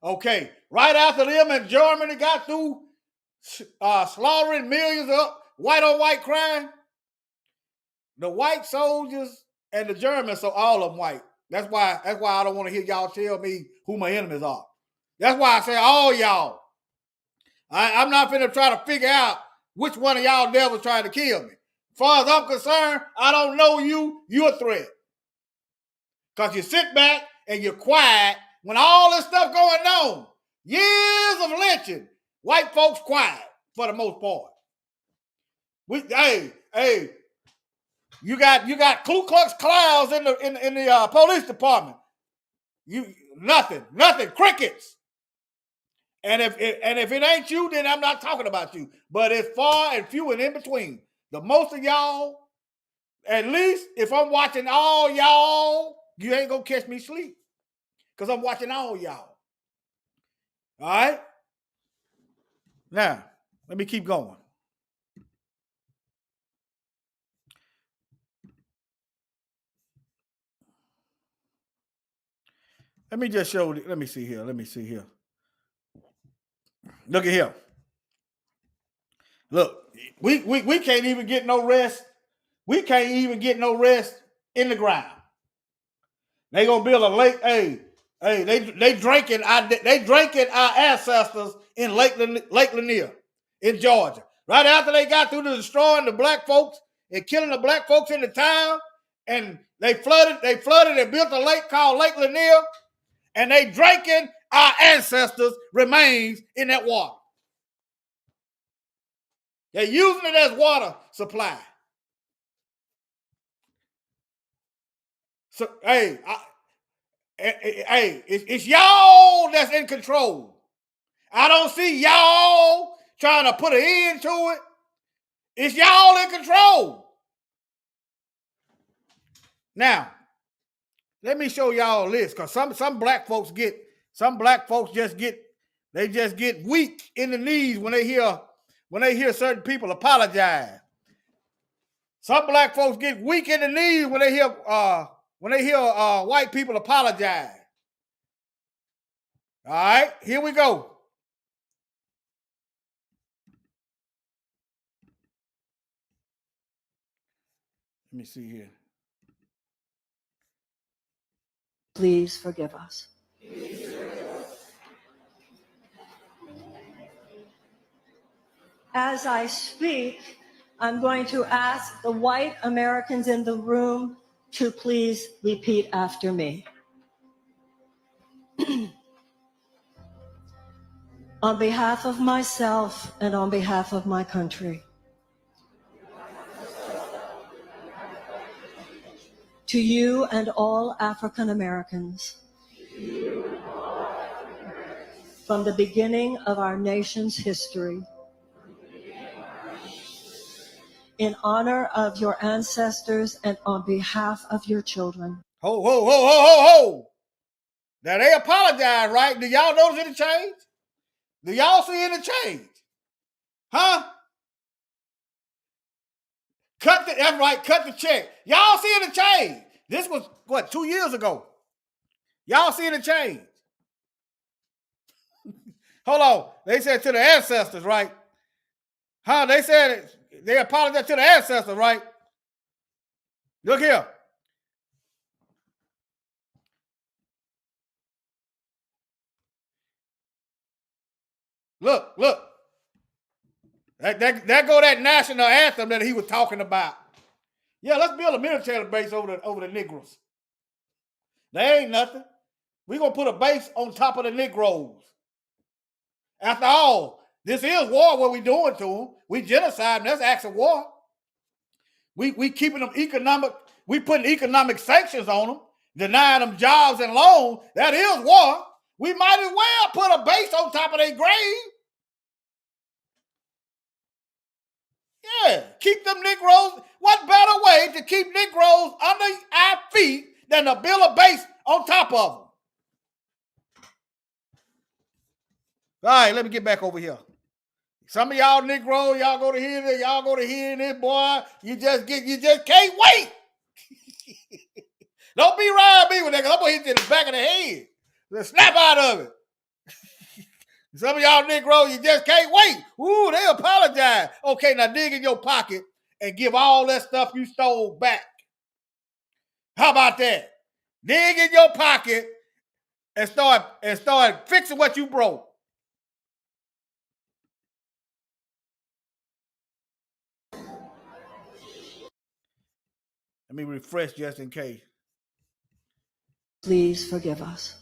Okay, right after them in Germany got through slaughtering millions of white on white crime, the white soldiers and the Germans, so all of them white. That's why I don't want to hear y'all tell me who my enemies are. That's why I say all y'all. I'm not finna try to figure out which one of y'all devils trying to kill me. As far as I'm concerned, I don't know you. You're a threat. Because you sit back and you're quiet when all this stuff going on. Years of lynching. White folks quiet for the most part. Hey, you got Ku Klux Klans in the police department. Nothing, crickets. And if it ain't you, then I'm not talking about you. But it's far and few and in between. The most of y'all, at least if I'm watching all y'all, you ain't gonna catch me sleep. Because I'm watching all y'all. All right? Now, let me keep going. Let me just show, let me see here. Look at here. Look, we can't even get no rest. We can't even get no rest in the ground. They gonna build a lake. Hey, they drinking our ancestors in Lake Lanier in Georgia. Right after they got through to destroying the black folks and killing the black folks in the town, and they flooded and built a lake called Lake Lanier, and they drinking our ancestors' remains in that water. They're using it as water supply. So, hey, Hey, it's y'all that's in control. I don't see y'all trying to put an end to it. It's y'all in control. Now, let me show y'all this, because some black folks just get weak in the knees when they hear certain people apologize. Some black folks get weak in the knees when they hear white people apologize. All right, here we go. Let me see here. Please forgive us. As I speak, I'm going to ask the white Americans in the room to please repeat after me. On behalf of myself and on behalf of my country, to you and all African Americans, from the beginning of our nation's history, in honor of your ancestors and on behalf of your children. Ho. Now they apologize, right? Do y'all notice any change? Do y'all see any change? Huh? That's right, cut the check. Y'all see any change? This was, 2 years ago? Y'all see any change? Hold on. They said to the ancestors, right? Huh? They said they apologized to the ancestors, right? Look here. Look. There go that national anthem that he was talking about. Yeah, let's build a military base over the Negroes. There ain't nothing. We're going to put a base on top of the Negroes. After all, this is war, what we doing to them. We genocide, that's acts of war. We keeping them economic, we putting economic sanctions on them, denying them jobs and loans. That is war. We might as well put a base on top of their grave. Yeah, keep them Negroes. What better way to keep Negroes under our feet than to build a base on top of them? All right, let me get back over here. Some of y'all Negroes, y'all go to hear this, boy. You just can't wait. Don't be riding me with that, because I'm going to hit you in the back of the head. Just snap out of it. Some of y'all Negroes, you just can't wait. Ooh, they apologize. Okay, now dig in your pocket and give all that stuff you stole back. How about that? Dig in your pocket and start fixing what you broke. Let me refresh just in case. Please forgive us.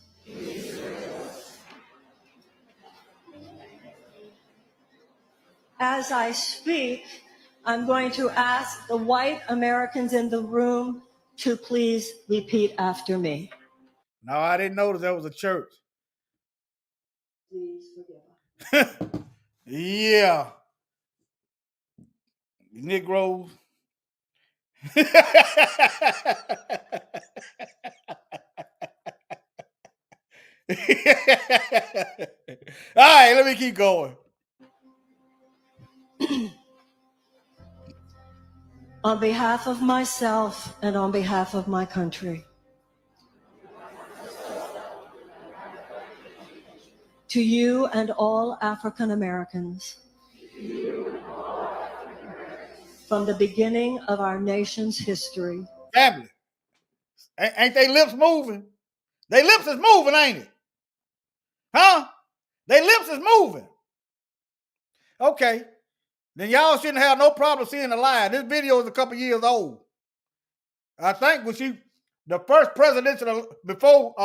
As I speak, I'm going to ask the white Americans in the room to please repeat after me. No, I didn't notice that was a church. Please forgive us. Yeah. Negroes. All right, let me keep going. On behalf of myself and on behalf of my country, to you and all African Americans, from the beginning of our nation's history. Family. Ain't they lips moving? They lips is moving, ain't it? Huh? They lips is moving. Okay. Then y'all shouldn't have no problem seeing the lie. This video is a couple years old. I think when the first presidential, before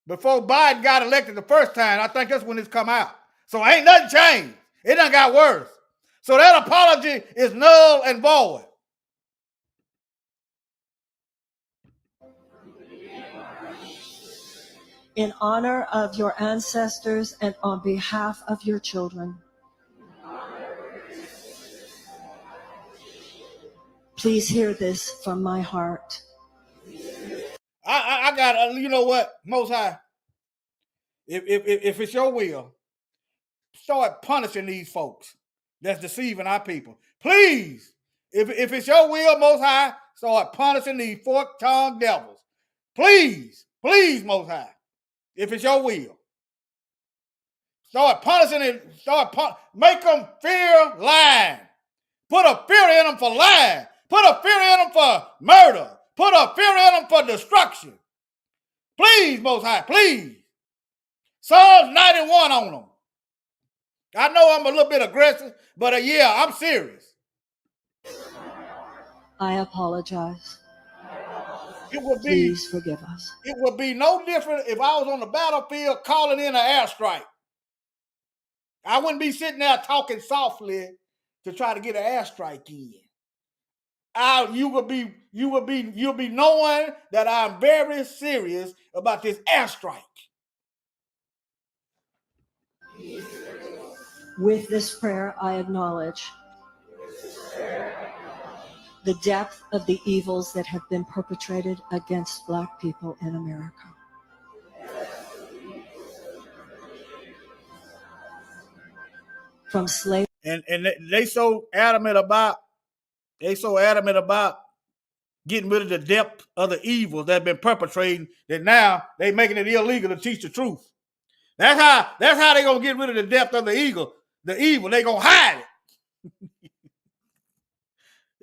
Biden got elected the first time, I think that's when it's come out. So ain't nothing changed. It done got worse. So that apology is null and void. in honor of your ancestors and on behalf of your children. Please hear this from my heart. I got, you know what, Most High, if it's your will, start punishing these folks that's deceiving our people. Please, if it's your will, Most High, start punishing these fork-tongued devils. Please, please, Most High, if it's your will. Start punishing it. Make them fear lying. Put a fear in them for lying. Put a fear in them for murder. Put a fear in them for destruction. Please, Most High, please. Psalms 91 on them. I know I'm a little bit aggressive, but yeah, I'm serious. I apologize. It would be, Please forgive us. it would be no different if I was on the battlefield calling in an airstrike. I wouldn't be sitting there talking softly to try to get an airstrike in. You'll be knowing that I'm very serious about this airstrike. With this prayer, I acknowledge the depth of the evils that have been perpetrated against Black people in America. From slavery. And they so adamant about getting rid of the depth of the evils that have been perpetrating that now they making it illegal to teach the truth. That's how they gonna get rid of the depth of the evil. The evil, they gonna hide it.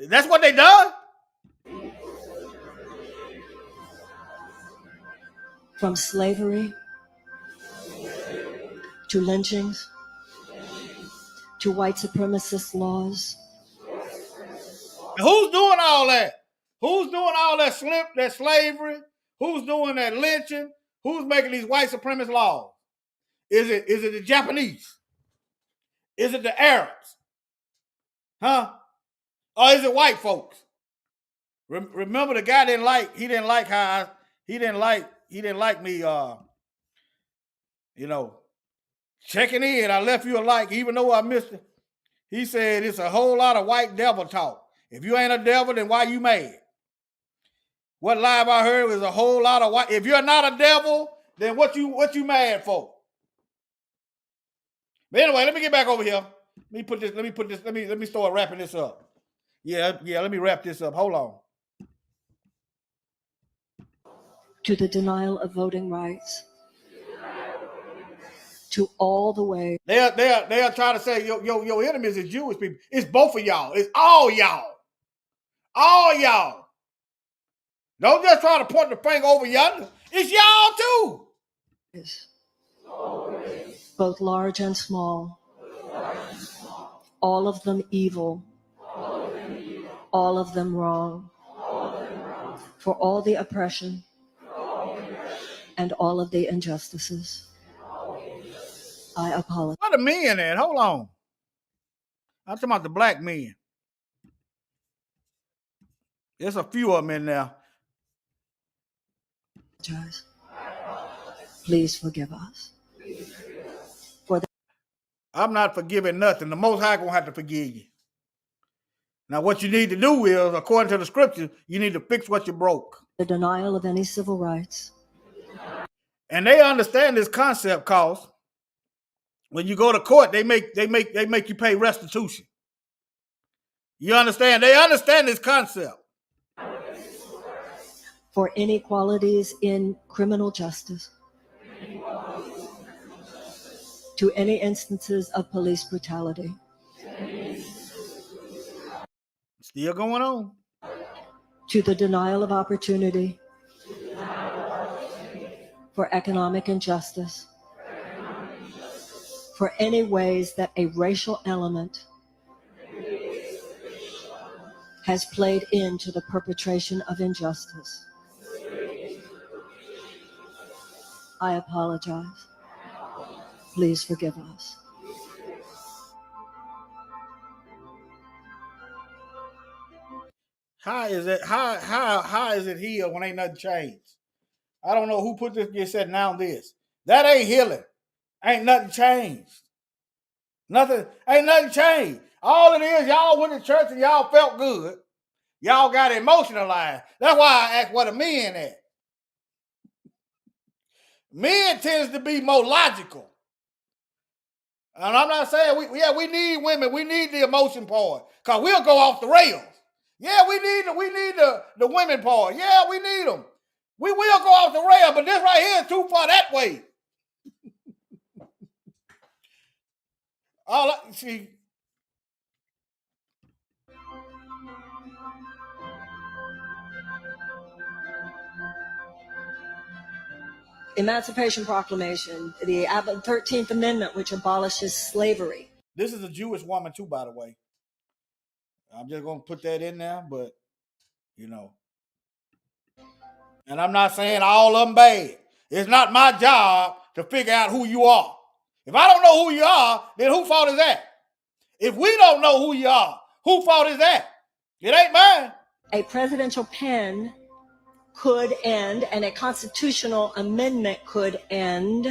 That's what they done. From slavery to lynchings to white supremacist laws. And who's doing all that? Who's doing all that slavery? Who's doing that lynching? Who's making these white supremacist laws? Is it the Japanese? Is it the Arabs? Huh? Or is it white folks? Remember, the guy didn't like me checking in. I left you a like, even though I missed it. He said it's a whole lot of white devil talk. If you ain't a devil, then why you mad? What live I heard was a whole lot of white. If you're not a devil, then what you mad for? But anyway, let me get back over here. Let me start wrapping this up. Yeah, let me wrap this up. Hold on. To the denial of voting rights. To all the way. They are trying to say your enemies is Jewish people. It's both of y'all. It's all y'all. All y'all. Don't just try to point the finger over yonder. It's y'all too. Both large and small. All of them evil. All of them wrong. For all the oppression and all of the injustices. I apologize. What the men at? Hold on. I'm talking about the black men. There's a few of them in there. Please forgive us. I'm not forgiving nothing. The Most High gonna have to forgive you. Now, what you need to do is, according to the scripture, you need to fix what you broke. The denial of any civil rights. And they understand this concept, cause when you go to court, they make you pay restitution. You understand? They understand this concept. For inequalities in criminal justice. To any instances of police brutality. Still going on. To the denial of opportunity. For economic injustice. For any ways that a racial element has played into the perpetration of injustice. I apologize. Please forgive us. How is it healed when ain't nothing changed? I don't know who put this, get said now this. That ain't healing. Ain't nothing changed. Ain't nothing changed. All it is, y'all went to church and y'all felt good. Y'all got emotionalized. That's why I asked what a men at. Men tends to be more logical. And I'm not saying we need women. We need the emotion part. Because we'll go off the rails. Yeah, we need the women part. Yeah, we need them. We will go off the rail, but this right here is too far that way. See. Emancipation Proclamation, the 13th Amendment, which abolishes slavery. This is a Jewish woman too, by the way. I'm just going to put that in there, but, you know. And I'm not saying all of them bad. It's not my job to figure out who you are. If I don't know who you are, then whose fault is that? If we don't know who you are, whose fault is that? It ain't mine. A presidential pen could end, and a constitutional amendment could end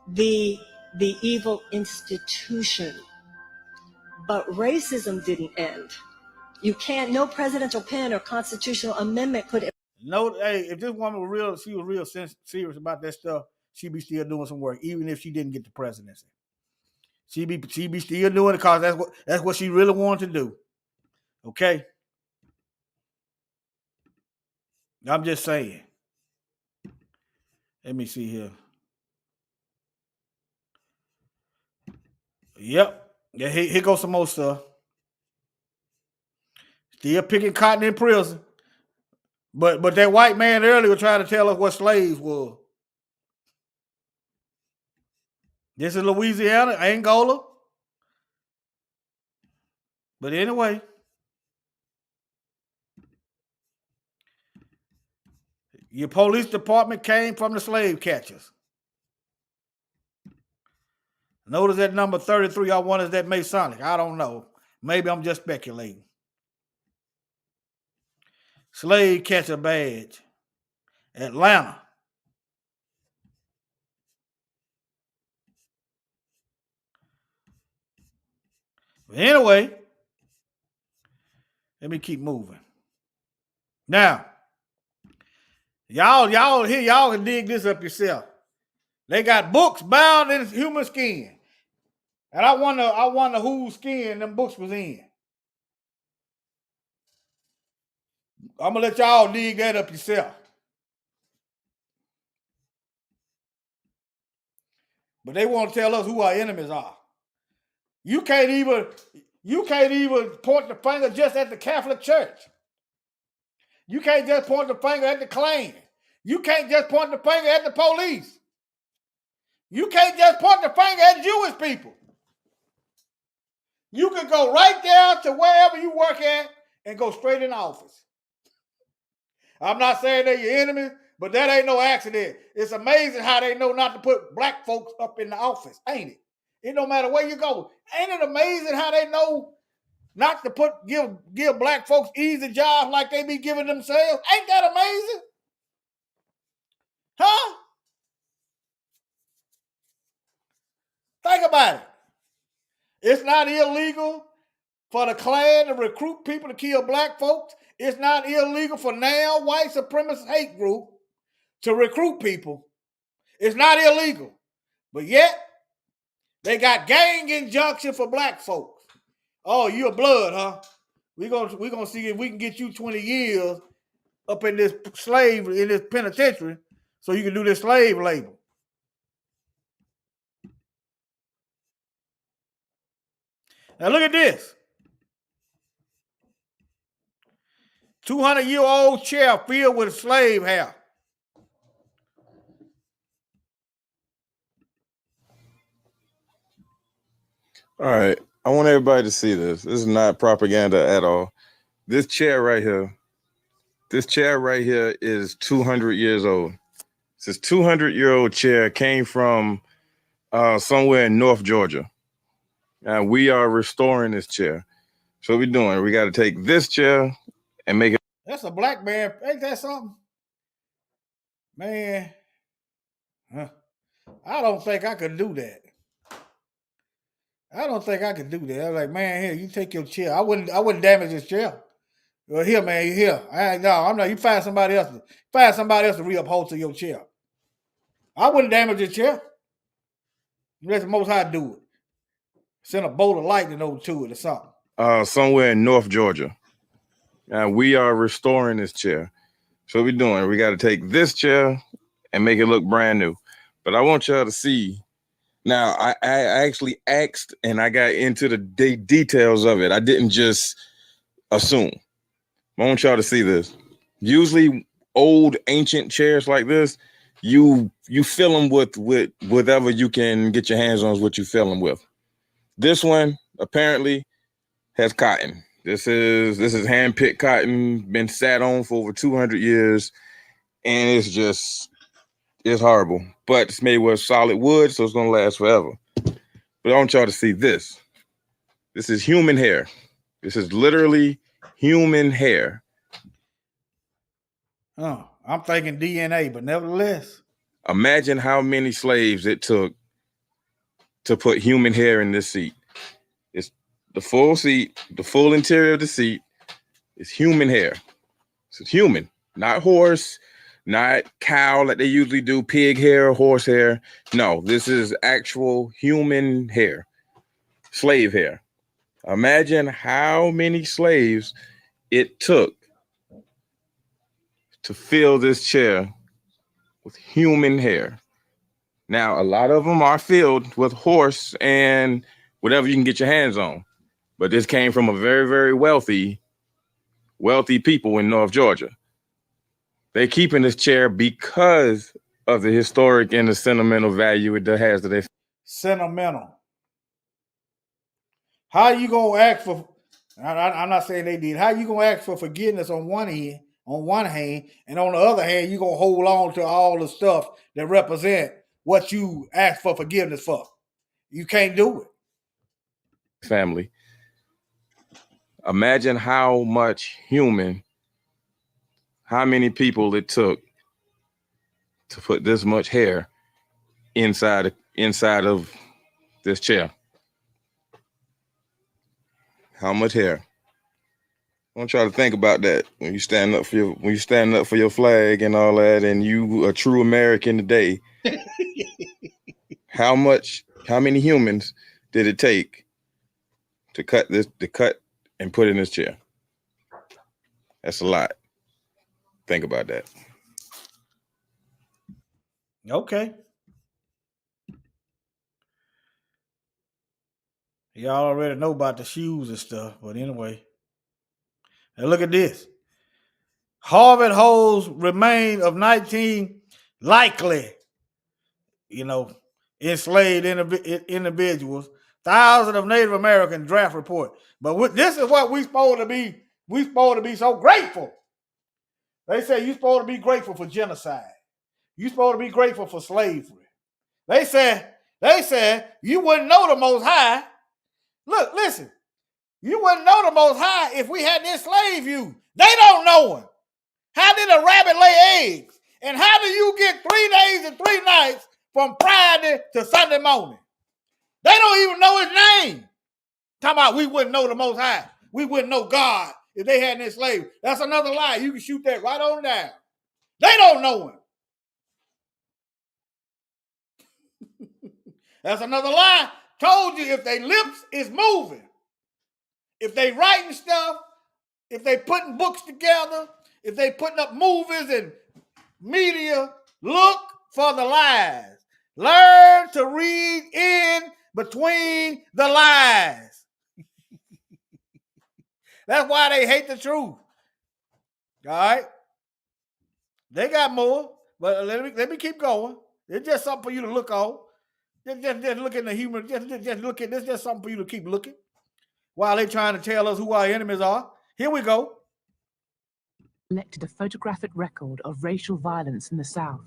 the evil institution. But racism didn't end. You can't, no presidential pen or constitutional amendment could. No, hey, if this woman was real, she was real serious about that stuff, she'd be still doing some work, even if she didn't get the presidency. She'd be still doing it because that's what she really wanted to do. Okay? I'm just saying. Let me see here. Yep. Yeah, here goes some more stuff. Still picking cotton in prison. But that white man earlier was trying to tell us what slaves were. This is Louisiana, Angola. But anyway. Your police department came from the slave catchers. Notice that number 33, I wonder is that Masonic? I don't know. Maybe I'm just speculating. Slave catcher badge. Atlanta. But anyway, let me keep moving. Now, y'all can dig this up yourself. They got books bound in human skin. And I wonder whose skin them books was in. I'm gonna let y'all dig that up yourself. But they want to tell us who our enemies are. You can't even point the finger just at the Catholic Church. You can't just point the finger at the Klan. You can't just point the finger at the police. You can't just point the finger at Jewish people. You could go right there to wherever you work at and go straight in office. I'm not saying they're your enemies, but that ain't no accident. It's amazing how they know not to put black folks up in the office, ain't it? It don't matter where you go. Ain't it amazing how they know not to give black folks easy jobs like they be giving themselves? Ain't that amazing? Huh? Think about it. It's not illegal for the Klan to recruit people to kill black folks. It's not illegal for now white supremacist hate group to recruit people. It's not illegal. But yet, they got gang injunction for black folks. Oh, you're blood, huh? We're gonna see if we can get you 20 years up in this penitentiary so you can do this slave labor. Now look at this. 200-year-old chair filled with slave hair. All right. I want everybody to see this. This is not propaganda at all. This chair right here is 200 years old. This 200-year-old chair came from somewhere in North Georgia. And we are restoring this chair. So what we're doing, we got to take this chair and make it. That's a black man. Ain't that something? Man, I don't think I could do that. I don't think I could do that. I'm like, man, here, you take your chair. I wouldn't damage this chair. Well, here, man, you here. No, I'm not. You find somebody else. To reupholster your chair. I wouldn't damage your chair. Let the Most High do it. Send a bolt of lightning over to it or something. Somewhere in North Georgia. We are restoring this chair. So what we're doing, we got to take this chair and make it look brand new. But I want y'all to see. Now, I actually asked and I got into the details of it. I didn't just assume. I want y'all to see this. Usually old ancient chairs like this, you fill them with whatever you can get your hands on is what you fill them with. This one apparently has cotton. This is hand-picked cotton, been sat on for over 200 years, and it's horrible. But it's made with solid wood, so it's gonna last forever. But I want y'all to see this. This is human hair. This is literally human hair. Oh, I'm thinking DNA, but nevertheless. Imagine how many slaves it took to put human hair in this seat. It's the full seat, the full interior of the seat is human hair. So it's human, not horse, not cow like they usually do, pig hair, horse hair. No, this is actual human hair, slave hair. Imagine how many slaves it took to fill this chair with human hair. Now, a lot of them are filled with horse and whatever you can get your hands on. But this came from a very, very wealthy people in North Georgia. They're keeping this chair because of the historic and the sentimental value it has to their. Sentimental. How you gonna ask for? I'm not saying they did. How you gonna ask for forgiveness on one hand, and on the other hand, you gonna hold on to all the stuff that represent what you ask for forgiveness for? You can't do it. Family. Imagine how many people it took to put this much hair inside of this chair. How much hair? I want y'all to think about that when you stand up for your flag and all that, and you a true American today. How many humans did it take to cut and put in this chair? That's a lot. Think about that. Okay. Y'all already know about the shoes and stuff, but anyway. Now look at this. Harvard holds remain of 19 likely, enslaved individuals. Thousands of Native American draft report. But this is what we supposed to be. We supposed to be so grateful. They say you're supposed to be grateful for genocide. You're supposed to be grateful for slavery. They said you wouldn't know the Most High. Look, listen. You wouldn't know the Most High if we hadn't enslaved you. They don't know him. How did a rabbit lay eggs? And how do you get 3 days and 3 nights from Friday to Sunday morning? They don't even know his name. Talking about we wouldn't know the Most High. We wouldn't know God if they hadn't enslaved. That's another lie. You can shoot that right on down. They don't know him. That's another lie. Told you if their lips is moving, if they writing stuff, if they putting books together, if they putting up movies and media, look for the lies. Learn to read in between the lies. That's why they hate the truth. All right? They got more, but let me keep going. It's just something for you to look on. Just look at the human. Just look at this. Just something for you to keep looking while they trying to tell us who our enemies are. Here we go. Collected a photographic record of racial violence in the South.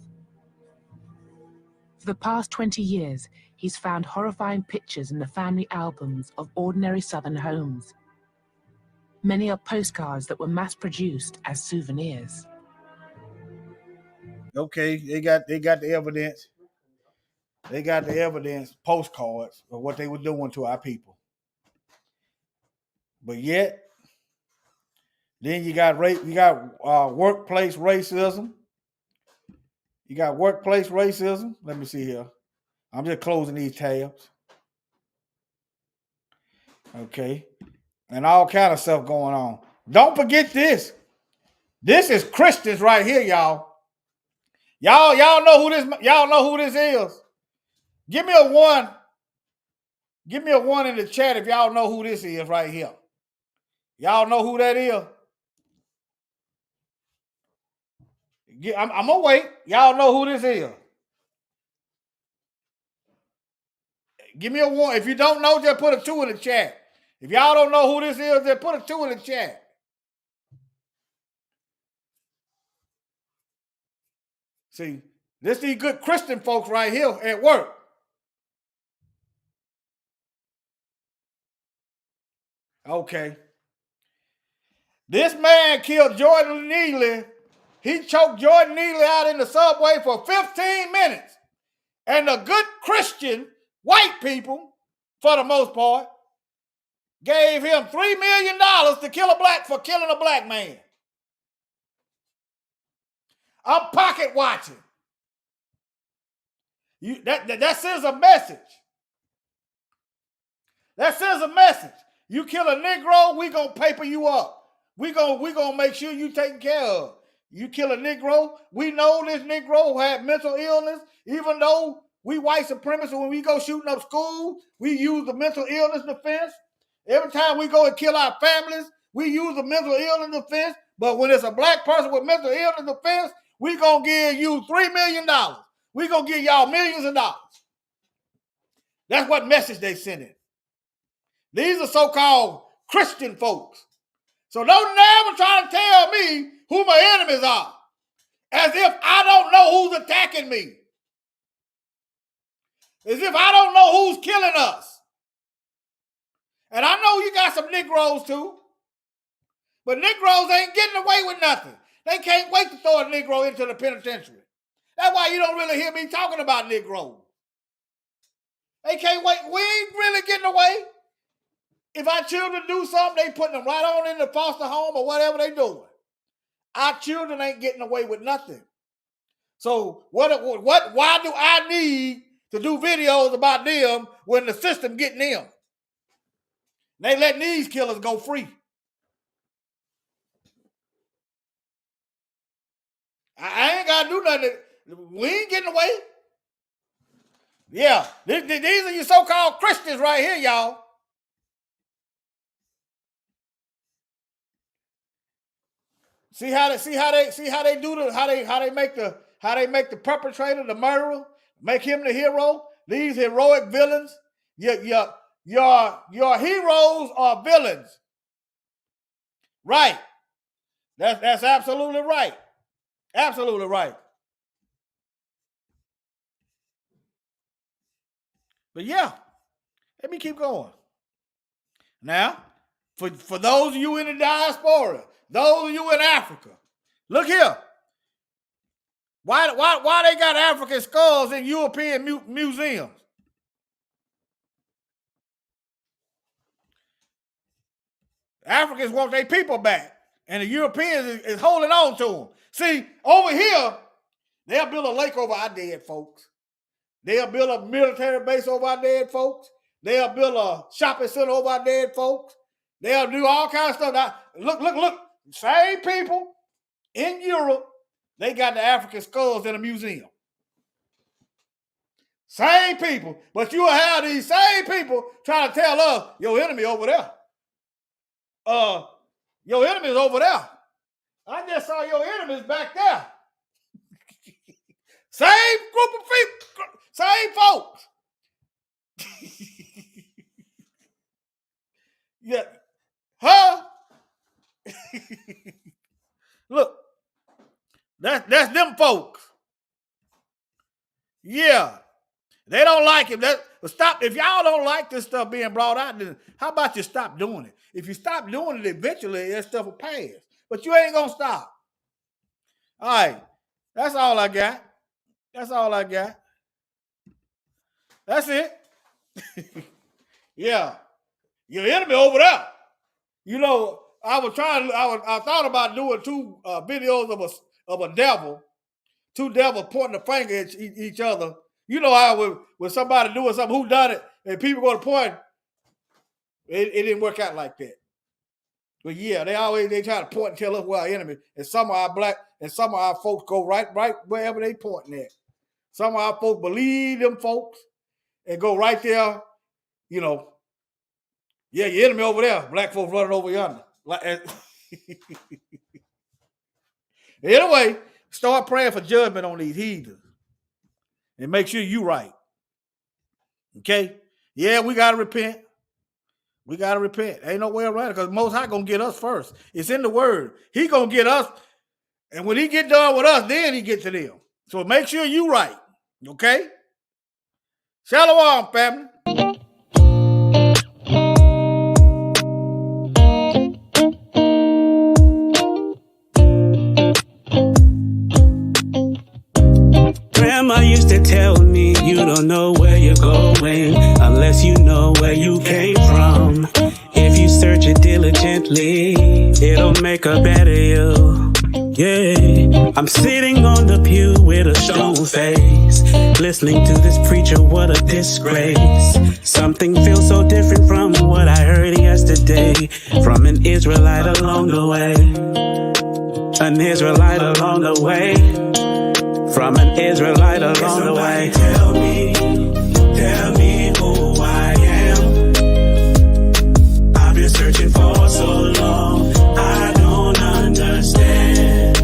For the past 20 years, he's found horrifying pictures in the family albums of ordinary Southern homes. Many are postcards that were mass-produced as souvenirs. Okay, they got the evidence. They got the evidence, postcards of what they were doing to our people. But yet, then you got workplace racism. You got workplace racism. Let me see here. I'm just closing these tabs. Okay. And all kind of stuff going on. Don't forget this. This is Christians right here, y'all. Y'all know who this is. Give me a 1. Give me a 1 in the chat if y'all know who this is right here. Y'all know who that is? I'm gonna wait. Y'all know who this is. Give me a 1. If you don't know, just put a 2 in the chat. If y'all don't know who this is, then put a 2 in the chat. See, this these good Christian folks right here at work. Okay. This man killed Jordan Neely. He choked Jordan Neely out in the subway for 15 minutes. And the good Christian white people, for the most part, gave him $3 million to kill for killing a black man. I'm pocket watching. That sends a message. That sends a message. You kill a Negro, we gonna paper you up. We gonna make sure you taken care of. You kill a Negro, we know this Negro had mental illness, even though we white supremacists, when we go shooting up schools, we use the mental illness defense. Every time we go and kill our families, we use the mental illness defense. But when it's a black person with mental illness defense, we gonna give you $3 million. We gonna give y'all millions of dollars. That's what message they sending. These are so-called Christian folks. So don't never try to tell me who my enemies are, as if I don't know who's attacking me. As if I don't know who's killing us. And I know you got some Negroes too. But Negroes ain't getting away with nothing. They can't wait to throw a Negro into the penitentiary. That's why you don't really hear me talking about Negroes. They can't wait. We ain't really getting away. If our children do something, they putting them right on in the foster home or whatever they doing. Our children ain't getting away with nothing. So why do I need to do videos about them when the system getting them? They letting these killers go free. I ain't got to do nothing. We ain't getting away. Yeah, these are your so-called Christians right here, y'all. See how they make the perpetrator, the murderer, make him the hero. These heroic villains. Your heroes are villains. Right. That's absolutely right. Absolutely right. But yeah, let me keep going. Now, for those of you in the diaspora, those of you in Africa, look here. Why they got African skulls in European museums? Africans want their people back, and the Europeans is holding on to them. See, over here, they'll build a lake over our dead folks. They'll build a military base over our dead folks. They'll build a shopping center over our dead folks. They'll do all kinds of stuff. Now, look. Same people in Europe, they got the African skulls in a museum. Same people. But you will have these same people trying to tell us, your enemy over there. Your enemy's over there. I just saw your enemies back there. Same group of people, same folks. Yeah. Huh? Look, that's them folks. Yeah. They don't like it. Stop. If y'all don't like this stuff being brought out, then how about you stop doing it? If you stop doing it, eventually that stuff will pass. But you ain't gonna stop. All right. That's all I got. That's all I got. That's it. Yeah. Your enemy over there. You know, I thought about doing two videos of a devil, two devils pointing the finger at each other. You know how when somebody doing something, who done it, and people go to point, it didn't work out like that. But yeah, they try to point and tell us we're our enemy. And some of our black and some of our folks go right wherever they pointing at. Some of our folks believe them folks and go right there, you know. Yeah, your enemy over there. Black folks running over yonder. Anyway, start praying for judgment on these heathens. And make sure you right. Okay? Yeah, we got to repent. We got to repent. Ain't no way around it because Most High going to get us first. It's in the word. He going to get us. And when he get done with us, then he get to them. So make sure you right. Okay? Shalom, family. Grandma used to tell me you don't know where you're going unless you know where you came from. If you search it diligently, it'll make a better you. Yeah, I'm sitting on the pew with a stone face, listening to this preacher, what a disgrace. Something feels so different from what I heard yesterday from an Israelite along the way. An Israelite along the way. From an Israelite along the way. Tell me who I am. I've been searching for so long, I don't understand.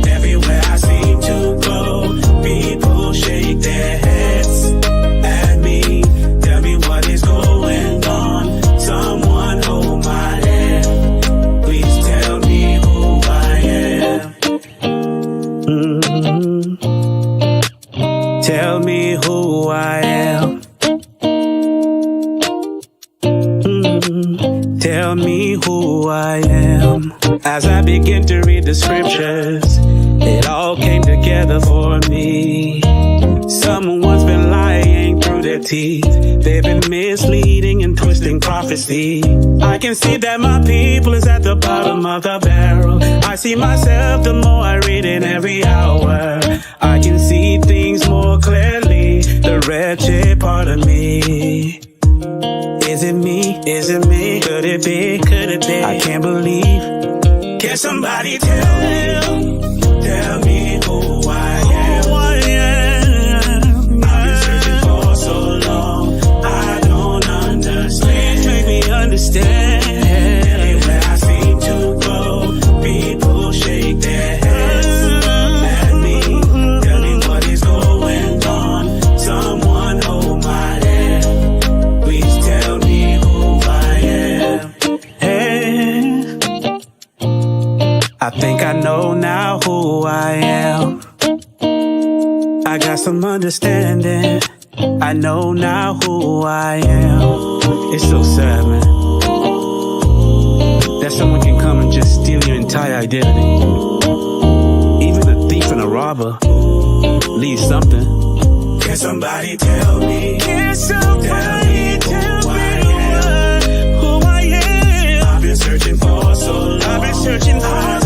Everywhere I seem to go, people shake their heads at me. Tell me what is going on. Someone hold my hand. Please tell me who I am. Tell me who I am. Tell me who I am. As I begin to read the scriptures, it all came together for me. Someone's been lying through their teeth. They've been misleading and twisting prophecy. I can see that my people is at the bottom of the barrel. I see myself the more I read it every hour. I can see things more clearly, the wretched part of me. Is it me? Is it me? Could it be? Could it be? I can't believe. Can somebody tell me who I am? I've been searching for so long, I don't understand. Please make me understand. Everywhere I seem to go, people shake their heads at me. Tell me what is going on. Someone hold my hand. Please tell me who I am. Hey, I think I know now who I am. I got some understanding. I know now who I am. It's so sad, man, that someone can come and just steal your entire identity. Even a thief and a robber leave something. Can somebody tell me? Can somebody tell me who I am? I've been searching for so long. I've been searching for